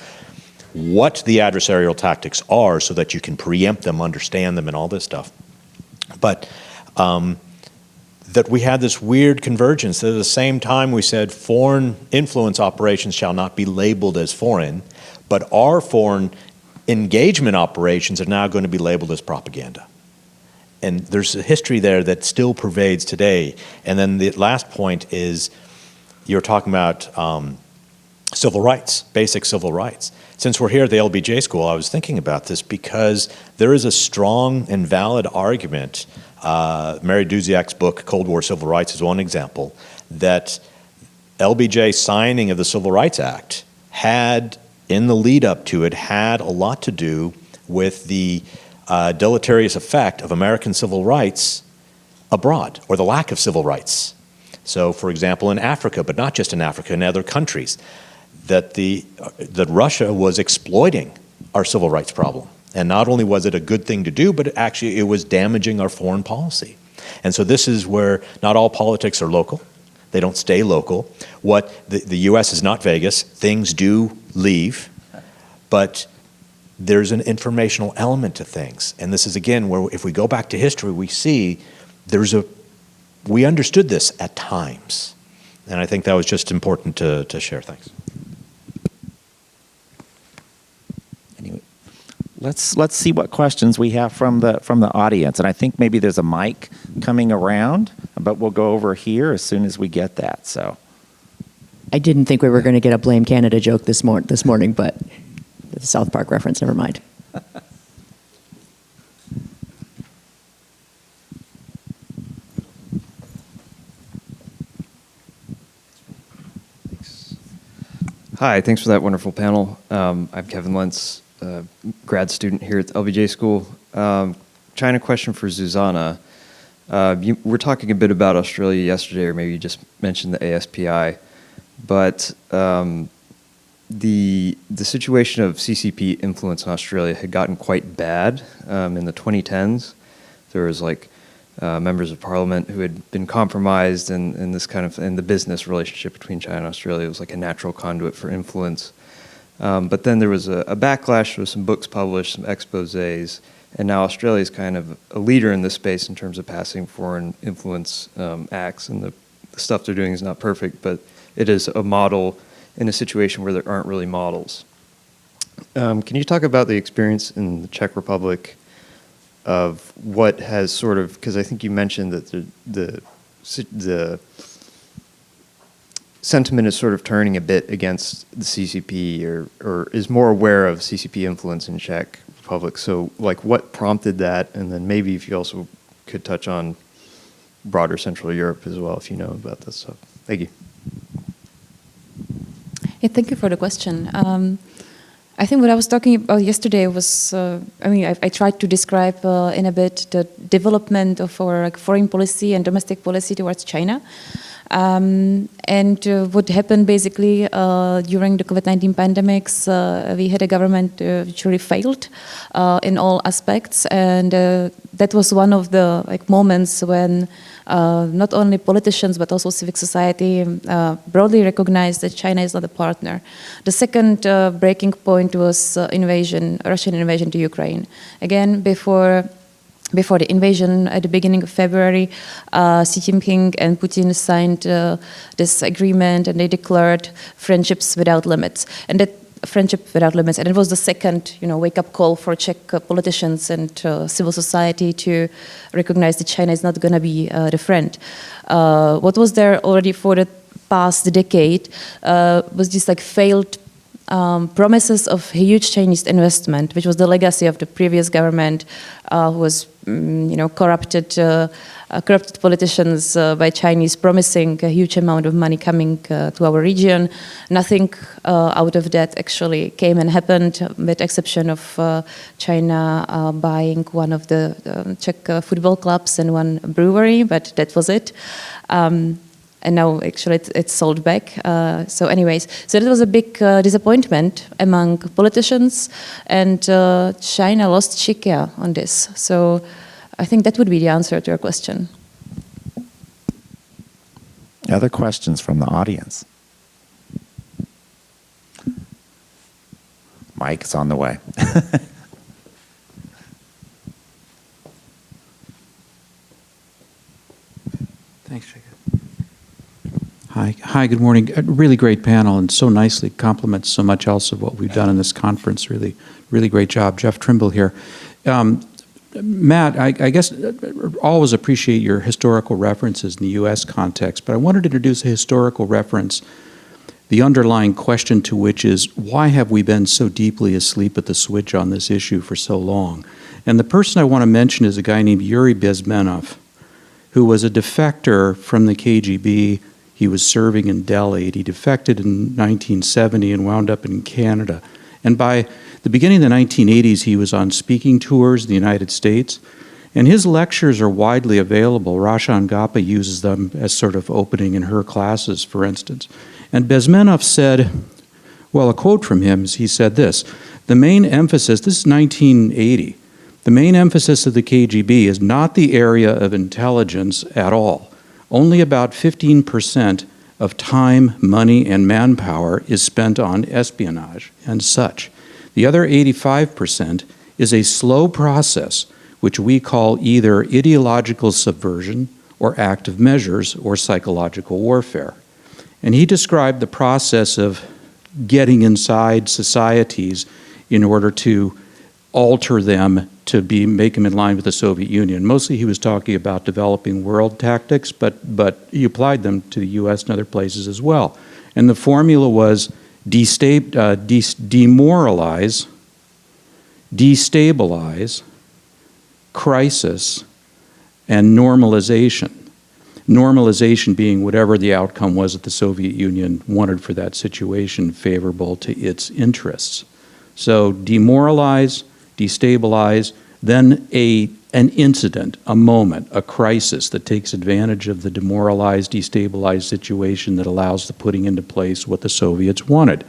what the adversarial tactics are so that you can preempt them, understand them, and all this stuff. But that we had this weird convergence. At the same time, we said foreign influence operations shall not be labeled as foreign, but our foreign engagement operations are now going to be labeled as propaganda. And there's a history there that still pervades today. And then the last point is, you're talking about civil rights, basic civil rights. Since we're here at the LBJ School, I was thinking about this because there is a strong and valid argument. Mary Duziak's book, Cold War Civil Rights, is one example, that LBJ signing of the Civil Rights Act had, in the lead up to it, had a lot to do with the deleterious effect of American civil rights abroad, or the lack of civil rights. So, for example, in Africa, but not just in Africa, in other countries, that Russia was exploiting our civil rights problem. And not only was it a good thing to do, but it was damaging our foreign policy. And so this is where not all politics are local. They don't stay local. The U.S. is not Vegas. Things do leave, but there's an informational element to things. And this is, again, where if we go back to history, we see we understood this at times. And I think that was just important to share. Thanks. let's see what questions we have from the audience. And I think maybe there's a mic coming around, but we'll go over here as soon as we get that. So I didn't think we were going to get a Blame Canada joke this morning, but the South Park reference, never mind. Hi, thanks for that wonderful panel. I'm Kevin Lentz, grad student here at the LBJ School. China question for Zuzana. You were talking a bit about Australia yesterday, or maybe you just mentioned the ASPI, but the situation of CCP influence in Australia had gotten quite bad in the 2010s. There was like members of parliament who had been compromised, and this kind of, and the business relationship between China and Australia was like a natural conduit for influence. But then there was a backlash, there was some books published, some exposés, and now Australia is kind of a leader in this space in terms of passing foreign influence acts, and the stuff they're doing is not perfect, but it is a model in a situation where there aren't really models. Can you talk about the experience in the Czech Republic of what has sort of, because I think you mentioned that the sentiment is sort of turning a bit against the CCP, or is more aware of CCP influence in Czech Republic. So like what prompted that? And then maybe if you also could touch on broader Central Europe as well, if you know about this stuff. Thank you. Yeah, thank you for the question. I think what I was talking about yesterday was, I tried to describe in a bit the development of our foreign policy and domestic policy towards China. And what happened basically during the COVID-19 pandemics, we had a government which really failed in all aspects, and that was one of the moments when not only politicians but also civic society broadly recognized that China is not a partner. The second breaking point was Russian invasion to Ukraine. Again, before the invasion at the beginning of February, Xi Jinping and Putin signed this agreement, and they declared friendships without limits. And that friendship without limits, and it was the second, wake-up call for Czech politicians and civil society to recognize that China is not going to be the friend. What was there already for the past decade was just failed promises of huge Chinese investment, which was the legacy of the previous government, who was, corrupted politicians by Chinese, promising a huge amount of money coming to our region. Nothing out of that actually came and happened, with exception of China buying one of the Czech football clubs and one brewery, but that was it. And now actually it's sold back. So that was a big disappointment among politicians, and China lost Czechia on this. So I think that would be the answer to your question. Other questions from the audience? Mike is on the way. Thanks, Jacob. Hi, good morning. A really great panel, and so nicely complements so much else of what we've done in this conference. Really, really great job. Jeff Trimble here. Matt, I guess always appreciate your historical references in the U.S. context, but I wanted to introduce a historical reference, the underlying question to which is, why have we been so deeply asleep at the switch on this issue for so long? And the person I want to mention is a guy named Yuri Bezmenov, who was a defector from the KGB. He was serving in Delhi. He defected in 1970 and wound up in Canada. And by the beginning of the 1980s, he was on speaking tours in the United States. And his lectures are widely available. Rashan Gapa uses them as sort of opening in her classes, for instance. And Bezmenov said, well, a quote from him is, he said this: the main emphasis, this is 1980, the main emphasis of the KGB is not the area of intelligence at all. Only about 15% of time, money, and manpower is spent on espionage and such. The other 85% is a slow process, which we call either ideological subversion or active measures or psychological warfare. And he described the process of getting inside societies in order to alter them to make them in line with the Soviet Union. Mostly he was talking about developing world tactics, but he applied them to the U.S. and other places as well. And the formula was demoralize, destabilize, crisis, and normalization. Normalization being whatever the outcome was that the Soviet Union wanted for that situation favorable to its interests. So demoralize, destabilize, then an incident, a moment, a crisis that takes advantage of the demoralized, destabilized situation that allows the putting into place what the Soviets wanted.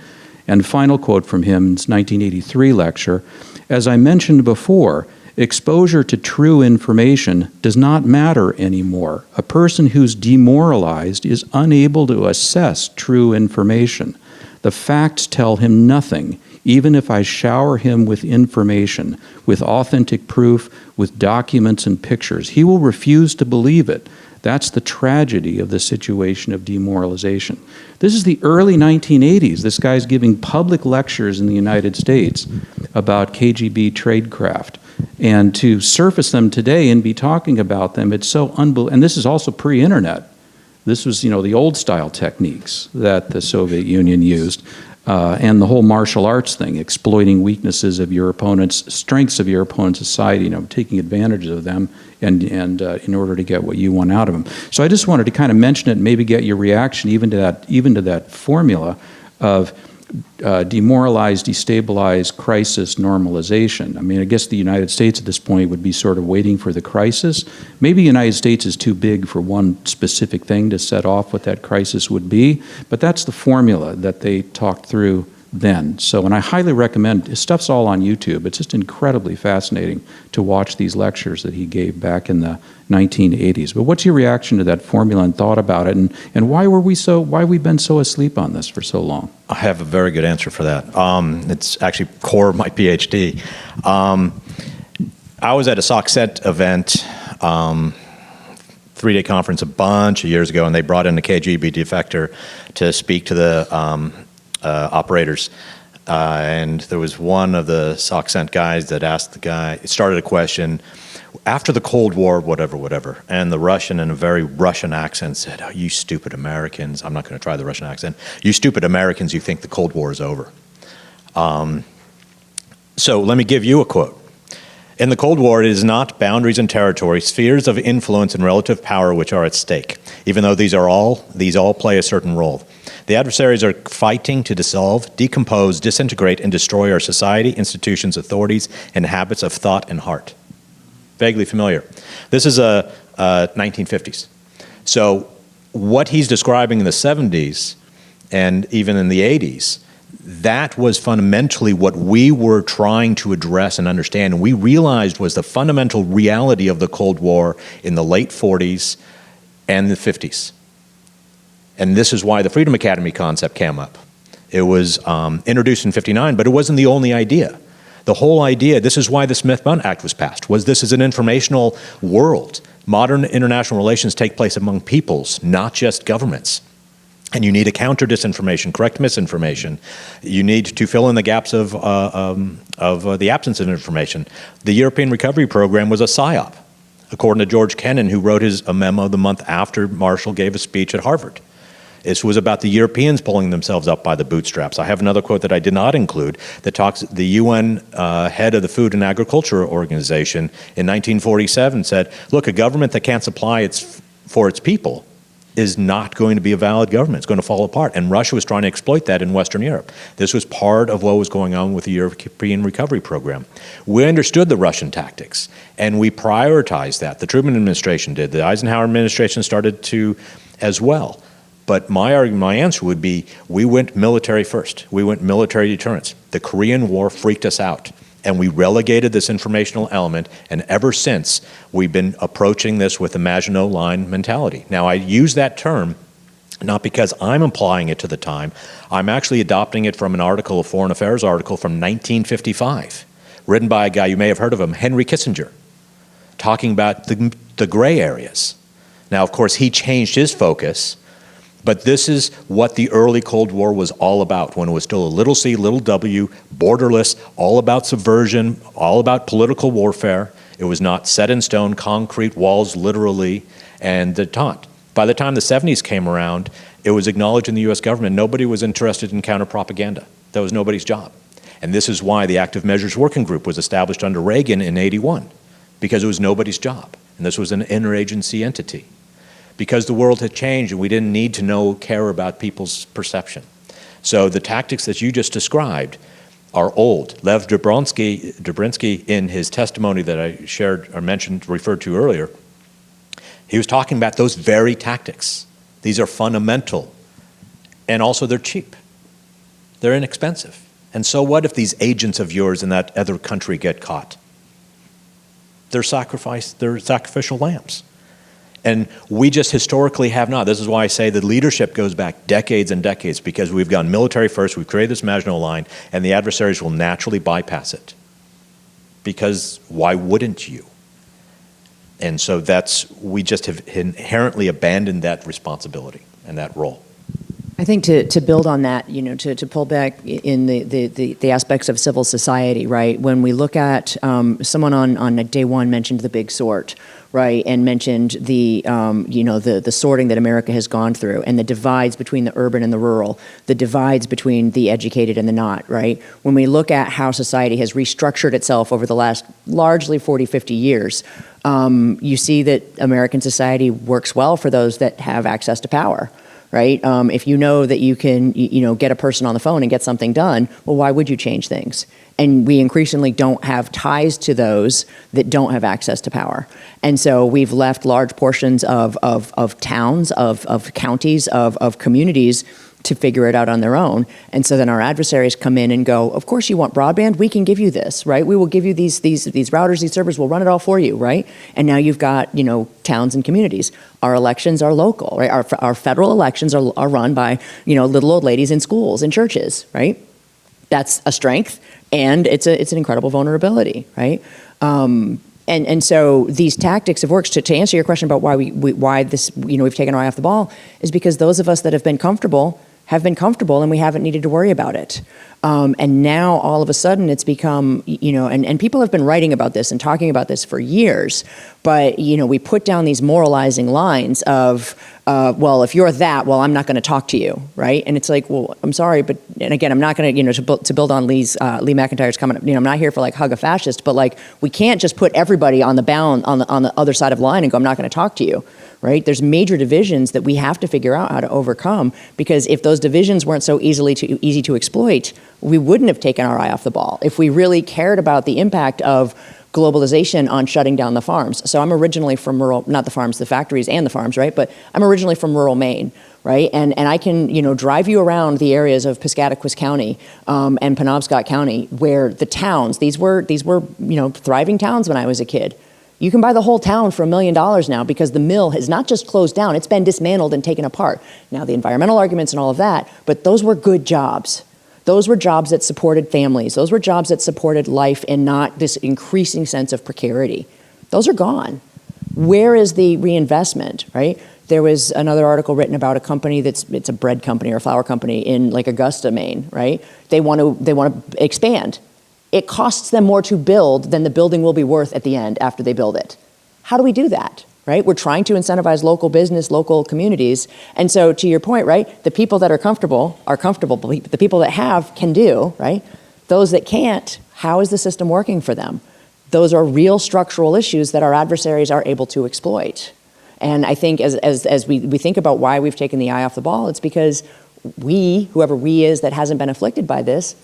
And final quote from him in his 1983 lecture, as I mentioned before, exposure to true information does not matter anymore. A person who's demoralized is unable to assess true information. The facts tell him nothing, even if I shower him with information, with authentic proof, with documents and pictures. He will refuse to believe it. That's the tragedy of the situation of demoralization. This is the early 1980s. This guy's giving public lectures in the United States about KGB tradecraft. And to surface them today and be talking about them, it's so unbelievable. And this is also pre-internet. This was, the old-style techniques that the Soviet Union used. And the whole martial arts thing, exploiting weaknesses of your opponent's, strengths of your opponent's society, taking advantage of them and in order to get what you want out of them. So I just wanted to kind of mention it and maybe get your reaction even to that formula of demoralize, destabilize, crisis, normalization. I mean, I guess the United States at this point would be sort of waiting for the crisis. Maybe the United States is too big for one specific thing to set off what that crisis would be, but that's the formula that they talked through then. So, and I highly recommend, his stuff's all on YouTube. It's just incredibly fascinating to watch these lectures that he gave back in the 1980s. But what's your reaction to that formula and thought about it, and why we've been so asleep on this for so long? I have a very good answer for that. It's actually core of my PhD. I was at a SOCCENT event, 3-day conference a bunch of years ago, and they brought in a KGB defector to speak to the operators. And there was one of the SOCCENT guys that asked the guy, started a question, after the Cold War, whatever, and the Russian in a very Russian accent said, "Oh, you stupid Americans," I'm not going to try the Russian accent, "you stupid Americans, you think the Cold War is over." So let me give you a quote. "In the Cold War, it is not boundaries and territory, spheres of influence and relative power which are at stake, even though these all play a certain role. The adversaries are fighting to dissolve, decompose, disintegrate, and destroy our society, institutions, authorities, and habits of thought and heart." Vaguely familiar. This is 1950s. So what he's describing in the 70s and even in the 80s, that was fundamentally what we were trying to address and understand, and we realized was the fundamental reality of the Cold War in the late 40s and the 50s. And this is why the Freedom Academy concept came up. It was introduced in 59, but it wasn't the only idea. The whole idea, this is why the Smith-Mundt Act was passed, was this is an informational world. Modern international relations take place among peoples, not just governments. And you need to counter disinformation, correct misinformation. You need to fill in the gaps of the absence of information. The European Recovery Program was a PSYOP, according to George Kennan, who wrote a memo the month after Marshall gave a speech at Harvard. This was about the Europeans pulling themselves up by the bootstraps. I have another quote that I did not include that talks, the UN head of the Food and Agriculture Organization in 1947 said, look, a government that can't supply for its people is not going to be a valid government. It's going to fall apart. And Russia was trying to exploit that in Western Europe. This was part of what was going on with the European Recovery Program. We understood the Russian tactics, and we prioritized that. The Truman administration did. The Eisenhower administration started to as well. But my answer would be, we went military first. We went military deterrence. The Korean War freaked us out, and we relegated this informational element, and ever since, we've been approaching this with a Maginot Line mentality. Now, I use that term not because I'm applying it to the time. I'm actually adopting it from an article, a Foreign Affairs article from 1955, written by a guy, you may have heard of him, Henry Kissinger, talking about the gray areas. Now, of course, he changed his focus, But this is what the early Cold War was all about, when it was still a little c, little w, borderless, all about subversion, all about political warfare. It was not set in stone, concrete walls, literally, and the taunt. By the time the 70s came around, it was acknowledged in the US government nobody was interested in counter-propaganda. That was nobody's job. And this is why the Active Measures Working Group was established under Reagan in '81, because it was nobody's job. And this was an interagency entity. Because the world had changed and we didn't need to care about people's perception. So the tactics that you just described are old. Lev Dobrinsky, in his testimony that I shared or mentioned, referred to earlier, he was talking about those very tactics. These are fundamental, and also they're cheap. They're inexpensive. And so what if these agents of yours in that other country get caught? They're sacrificial lambs. And we just historically have not. This is why I say the leadership goes back decades and decades, because we've gone military first, we've created this Maginot Line, and the adversaries will naturally bypass it. Because why wouldn't you? And so we just have inherently abandoned that responsibility and that role. I think to build on that, to pull back in the aspects of civil society, right? When we look at someone on day one mentioned the big sort, right, and mentioned the sorting that America has gone through, and the divides between the urban and the rural, the divides between the educated and the not, right? When we look at how society has restructured itself over the last largely 40, 50 years, you see that American society works well for those that have access to power. Right? If you know that you can, get a person on the phone and get something done, well, why would you change things? And we increasingly don't have ties to those that don't have access to power. And so we've left large portions of towns, of counties, of communities to figure it out on their own. And so then our adversaries come in and go, of course you want broadband, we can give you this, right? We will give you these routers, these servers, we'll run it all for you, right? And now you've got, towns and communities. Our elections are local, right? Our federal elections are run by, little old ladies in schools and churches, right? That's a strength, and it's an incredible vulnerability, right? And so these tactics have worked. To answer your question about why we've taken our eye off the ball, is because those of us that have been comfortable and we haven't needed to worry about it. And now all of a sudden it's become, and people have been writing about this and talking about this for years, but, we put down these moralizing lines of, well, if you're that, well, I'm not going to talk to you, right? And it's like, well, I'm sorry, but, and again, I'm not going to, to build on Lee McIntyre's comment, I'm not here for hug a fascist, but we can't just put everybody on the other side of the line and go, I'm not going to talk to you. Right? There's major divisions that we have to figure out how to overcome, because if those divisions weren't so easy to exploit, we wouldn't have taken our eye off the ball. If we really cared about the impact of globalization on shutting down the farms. So I'm originally from not the farms, the factories and the farms, right? But I'm originally from rural Maine, right? And I can, drive you around the areas of Piscataquis County and Penobscot County, where the towns, these were thriving towns when I was a kid. You can buy the whole town for $1 million now, because the mill has not just closed down, it's been dismantled and taken apart. Now, the environmental arguments and all of that, but those were good jobs. Those were jobs that supported families. Those were jobs that supported life and not this increasing sense of precarity. Those are gone. Where is the reinvestment, right? There was another article written about a company it's a bread company or a flour company in Augusta, Maine, right? They want to expand. It costs them more to build than the building will be worth at the end after they build it. How do we do that, right? We're trying to incentivize local business, local communities. And so to your point, right, the people that are comfortable. The people that have can do, right? Those that can't, how is the system working for them? Those are real structural issues that our adversaries are able to exploit. And I think as we think about why we've taken the eye off the ball, it's because whoever we is that hasn't been afflicted by this,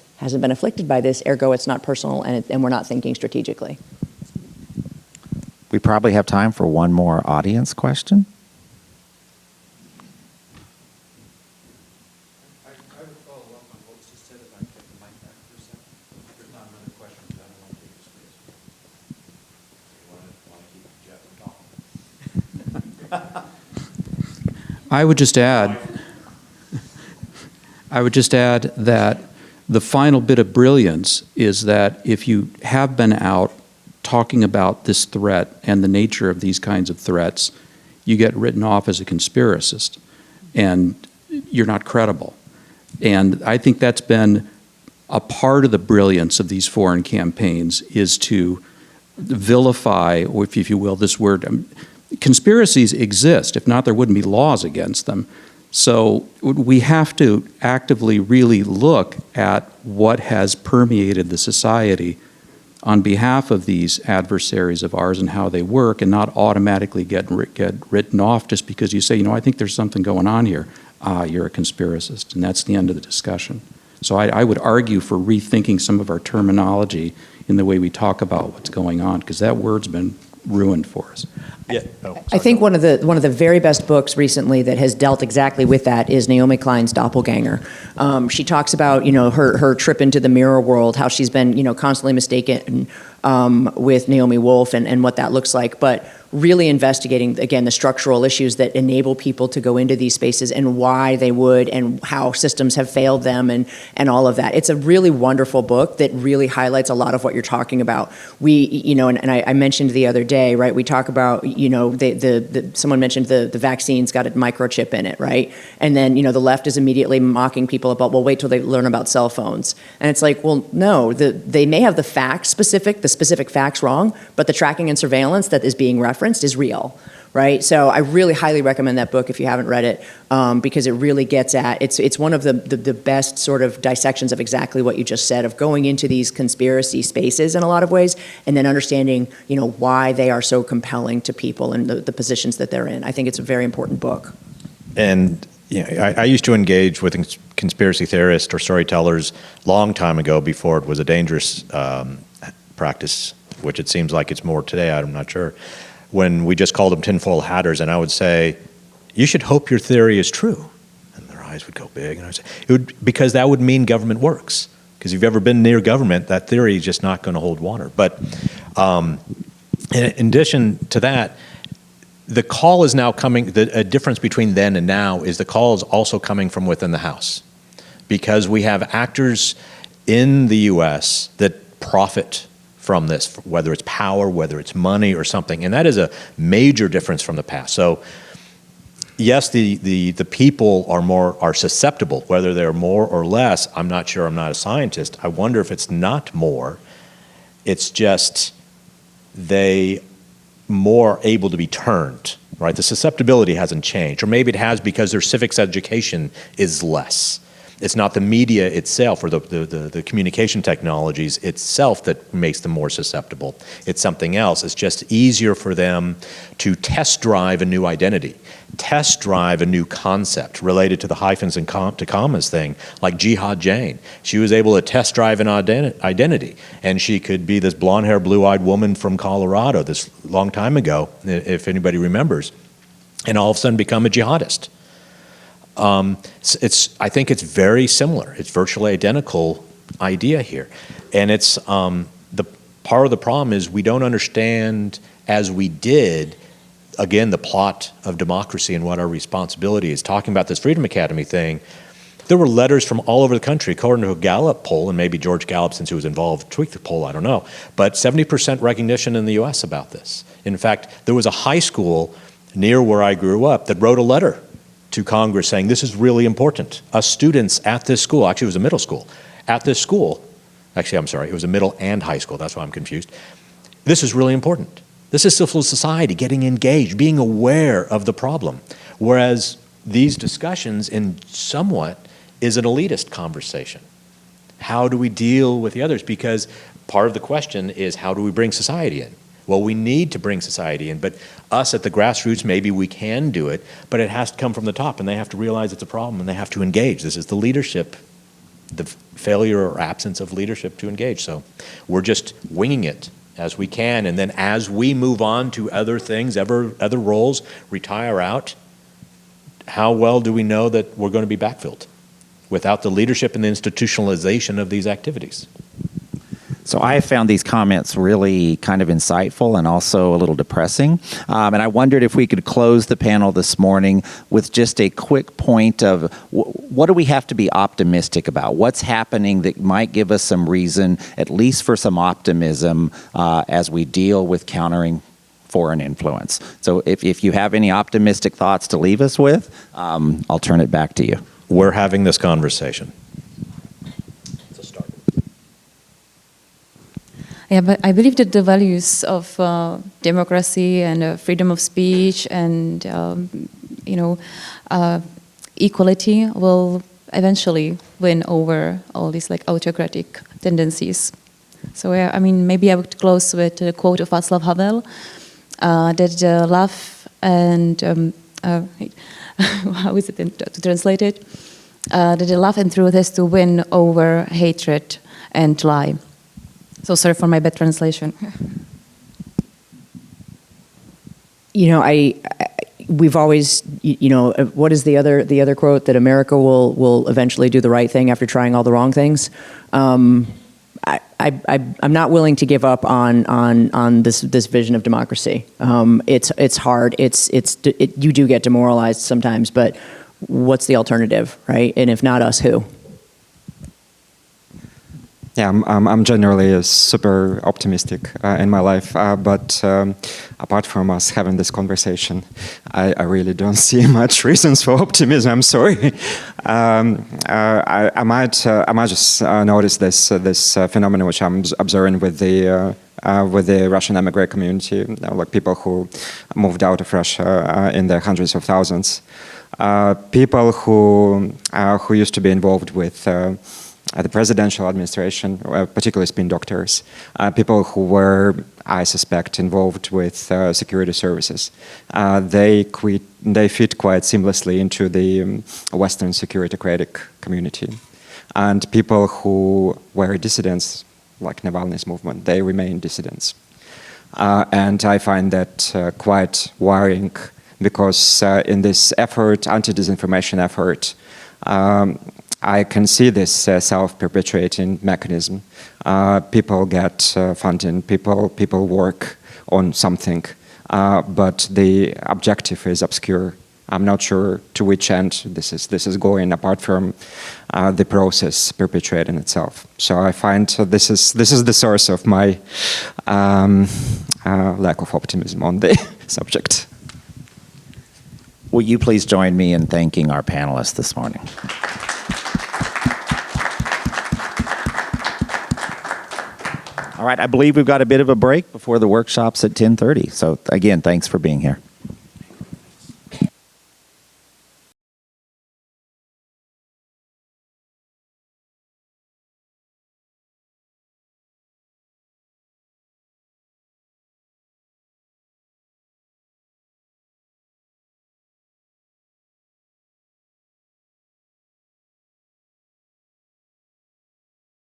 ergo it's not personal, and we're not thinking strategically. We probably have time for one more audience question. I would follow up on what was just said, if I get the mic back for a second. If there's not another question, then I won't take this space. You want to keep Jeff from talking? I would just add that the final bit of brilliance is that if you have been out talking about this threat and the nature of these kinds of threats, you get written off as a conspiracist. And you're not credible. And I think that's been a part of the brilliance of these foreign campaigns, is to vilify, or if you will, this word. Conspiracies exist. If not, there wouldn't be laws against them. So we have to actively really look at what has permeated the society on behalf of these adversaries of ours and how they work, and not automatically get written off just because you say, I think there's something going on here. You're a conspiracist, and that's the end of the discussion. So I would argue for rethinking some of our terminology in the way we talk about what's going on, because that word's been ruined for us. Yeah. I think one of the very best books recently that has dealt exactly with that is Naomi Klein's Doppelganger. She talks about her trip into the mirror world, how she's been constantly mistaken with Naomi Wolf and what that looks like, but really investigating, again, the structural issues that enable people to go into these spaces and why they would, and how systems have failed them, and all of that. It's a really wonderful book that really highlights a lot of what you're talking about. We, and I mentioned the other day, right, we talk about, someone mentioned the vaccine's got a microchip in it, right? And then, the left is immediately mocking people about, well, wait till they learn about cell phones. And it's like, well, no, they may have the specific facts wrong, but the tracking and surveillance that is being referenced is real, right? So I really highly recommend that book if you haven't read it, because it really gets at, it's one of the best sort of dissections of exactly what you just said, of going into these conspiracy spaces in a lot of ways, and then understanding, why they are so compelling to people and the positions that they're in. I think it's a very important book. And I used to engage with conspiracy theorists or storytellers long time ago, before it was a dangerous practice, which it seems like it's more today, I'm not sure, when we just called them tinfoil hatters, and I would say, you should hope your theory is true. And their eyes would go big, and I would say, because that would mean government works. Because if you've ever been near government, that theory is just not going to hold water. But in addition to that, the call is now coming, a difference between then and now is the call is also coming from within the House. Because we have actors in the U.S. that profit from this, whether it's power, whether it's money or something. And that is a major difference from the past. So yes, the people are susceptible, whether they're more or less. I'm not sure, I'm not a scientist. I wonder if it's not more. It's just they more able to be turned, right? The susceptibility hasn't changed, or maybe it has because their civics education is less. It's not the media itself or the communication technologies itself that makes them more susceptible. It's something else. It's just easier for them to test drive a new identity, test drive a new concept related to the hyphens and to commas thing, like Jihad Jane. She was able to test drive an identity, and she could be this blonde-haired, blue-eyed woman from Colorado this long time ago, if anybody remembers, and all of a sudden become a jihadist. I think it's very similar. It's virtually identical idea here. And it's the part of the problem is we don't understand as we did, again, the plot of democracy and what our responsibility is. Talking about this Freedom Academy thing, there were letters from all over the country, according to a Gallup poll, and maybe George Gallup, since he was involved, tweaked the poll, I don't know, but 70% recognition in the U.S. about this. In fact, there was a high school near where I grew up that wrote a letter to Congress saying this is really important. Us students at this school, actually it was a middle school, at this school, actually I'm sorry, it was a middle and high school, that's why I'm confused. This is really important. This is civil society getting engaged, being aware of the problem. Whereas these discussions in somewhat is an elitist conversation. How do we deal with the others? Because part of the question is how do we bring society in? Well, we need to bring society in, but us at the grassroots, maybe we can do it, but it has to come from the top, and they have to realize it's a problem, and they have to engage. This is the leadership, the failure or absence of leadership to engage. So we're just winging it as we can, and then as we move on to other things, other roles, retire out, how well do we know that we're going to be backfilled without the leadership and the institutionalization of these activities? So I have found these comments really kind of insightful and also a little depressing. And I wondered if we could close the panel this morning with just a quick point of what do we have to be optimistic about? What's happening that might give us some reason, at least for some optimism, as we deal with countering foreign influence? So if you have any optimistic thoughts to leave us with, I'll turn it back to you. we're having this conversation. Yeah, but I believe that the values of democracy and freedom of speech and equality will eventually win over all these like autocratic tendencies. So I mean, maybe I would close with a quote of Václav Havel that love and how is it to translate it? That the love and truth has to win over hatred and lie. So sorry for my bad translation. We've always, what is the other quote, that America will eventually do the right thing after trying all the wrong things? I'm not willing to give up on this vision of democracy. It's hard. You do get demoralized sometimes, but what's the alternative, right? And if not us, who? Yeah, I'm generally super optimistic in my life, but apart from us having this conversation, I really don't see much reasons for optimism. I'm sorry. I might just notice this phenomenon which I'm observing with the Russian immigrant community, like people who moved out of Russia in the hundreds of thousands, people who used to be involved with the presidential administration, particularly spin doctors, people who were, I suspect, involved with security services. They fit quite seamlessly into the Western security-critic community. And people who were dissidents, like Navalny's movement, they remain dissidents. And I find that quite worrying, because in this effort, anti-disinformation effort, I can see this self-perpetuating mechanism. People get funding, people work on something, but the objective is obscure. I'm not sure to which end this is going, apart from the process perpetuating itself. So I find this is the source of my lack of optimism on the subject. Will you please join me in thanking our panelists this morning? All right, I believe we've got a bit of a break before the workshop's at 10:30. So again, thanks for being here.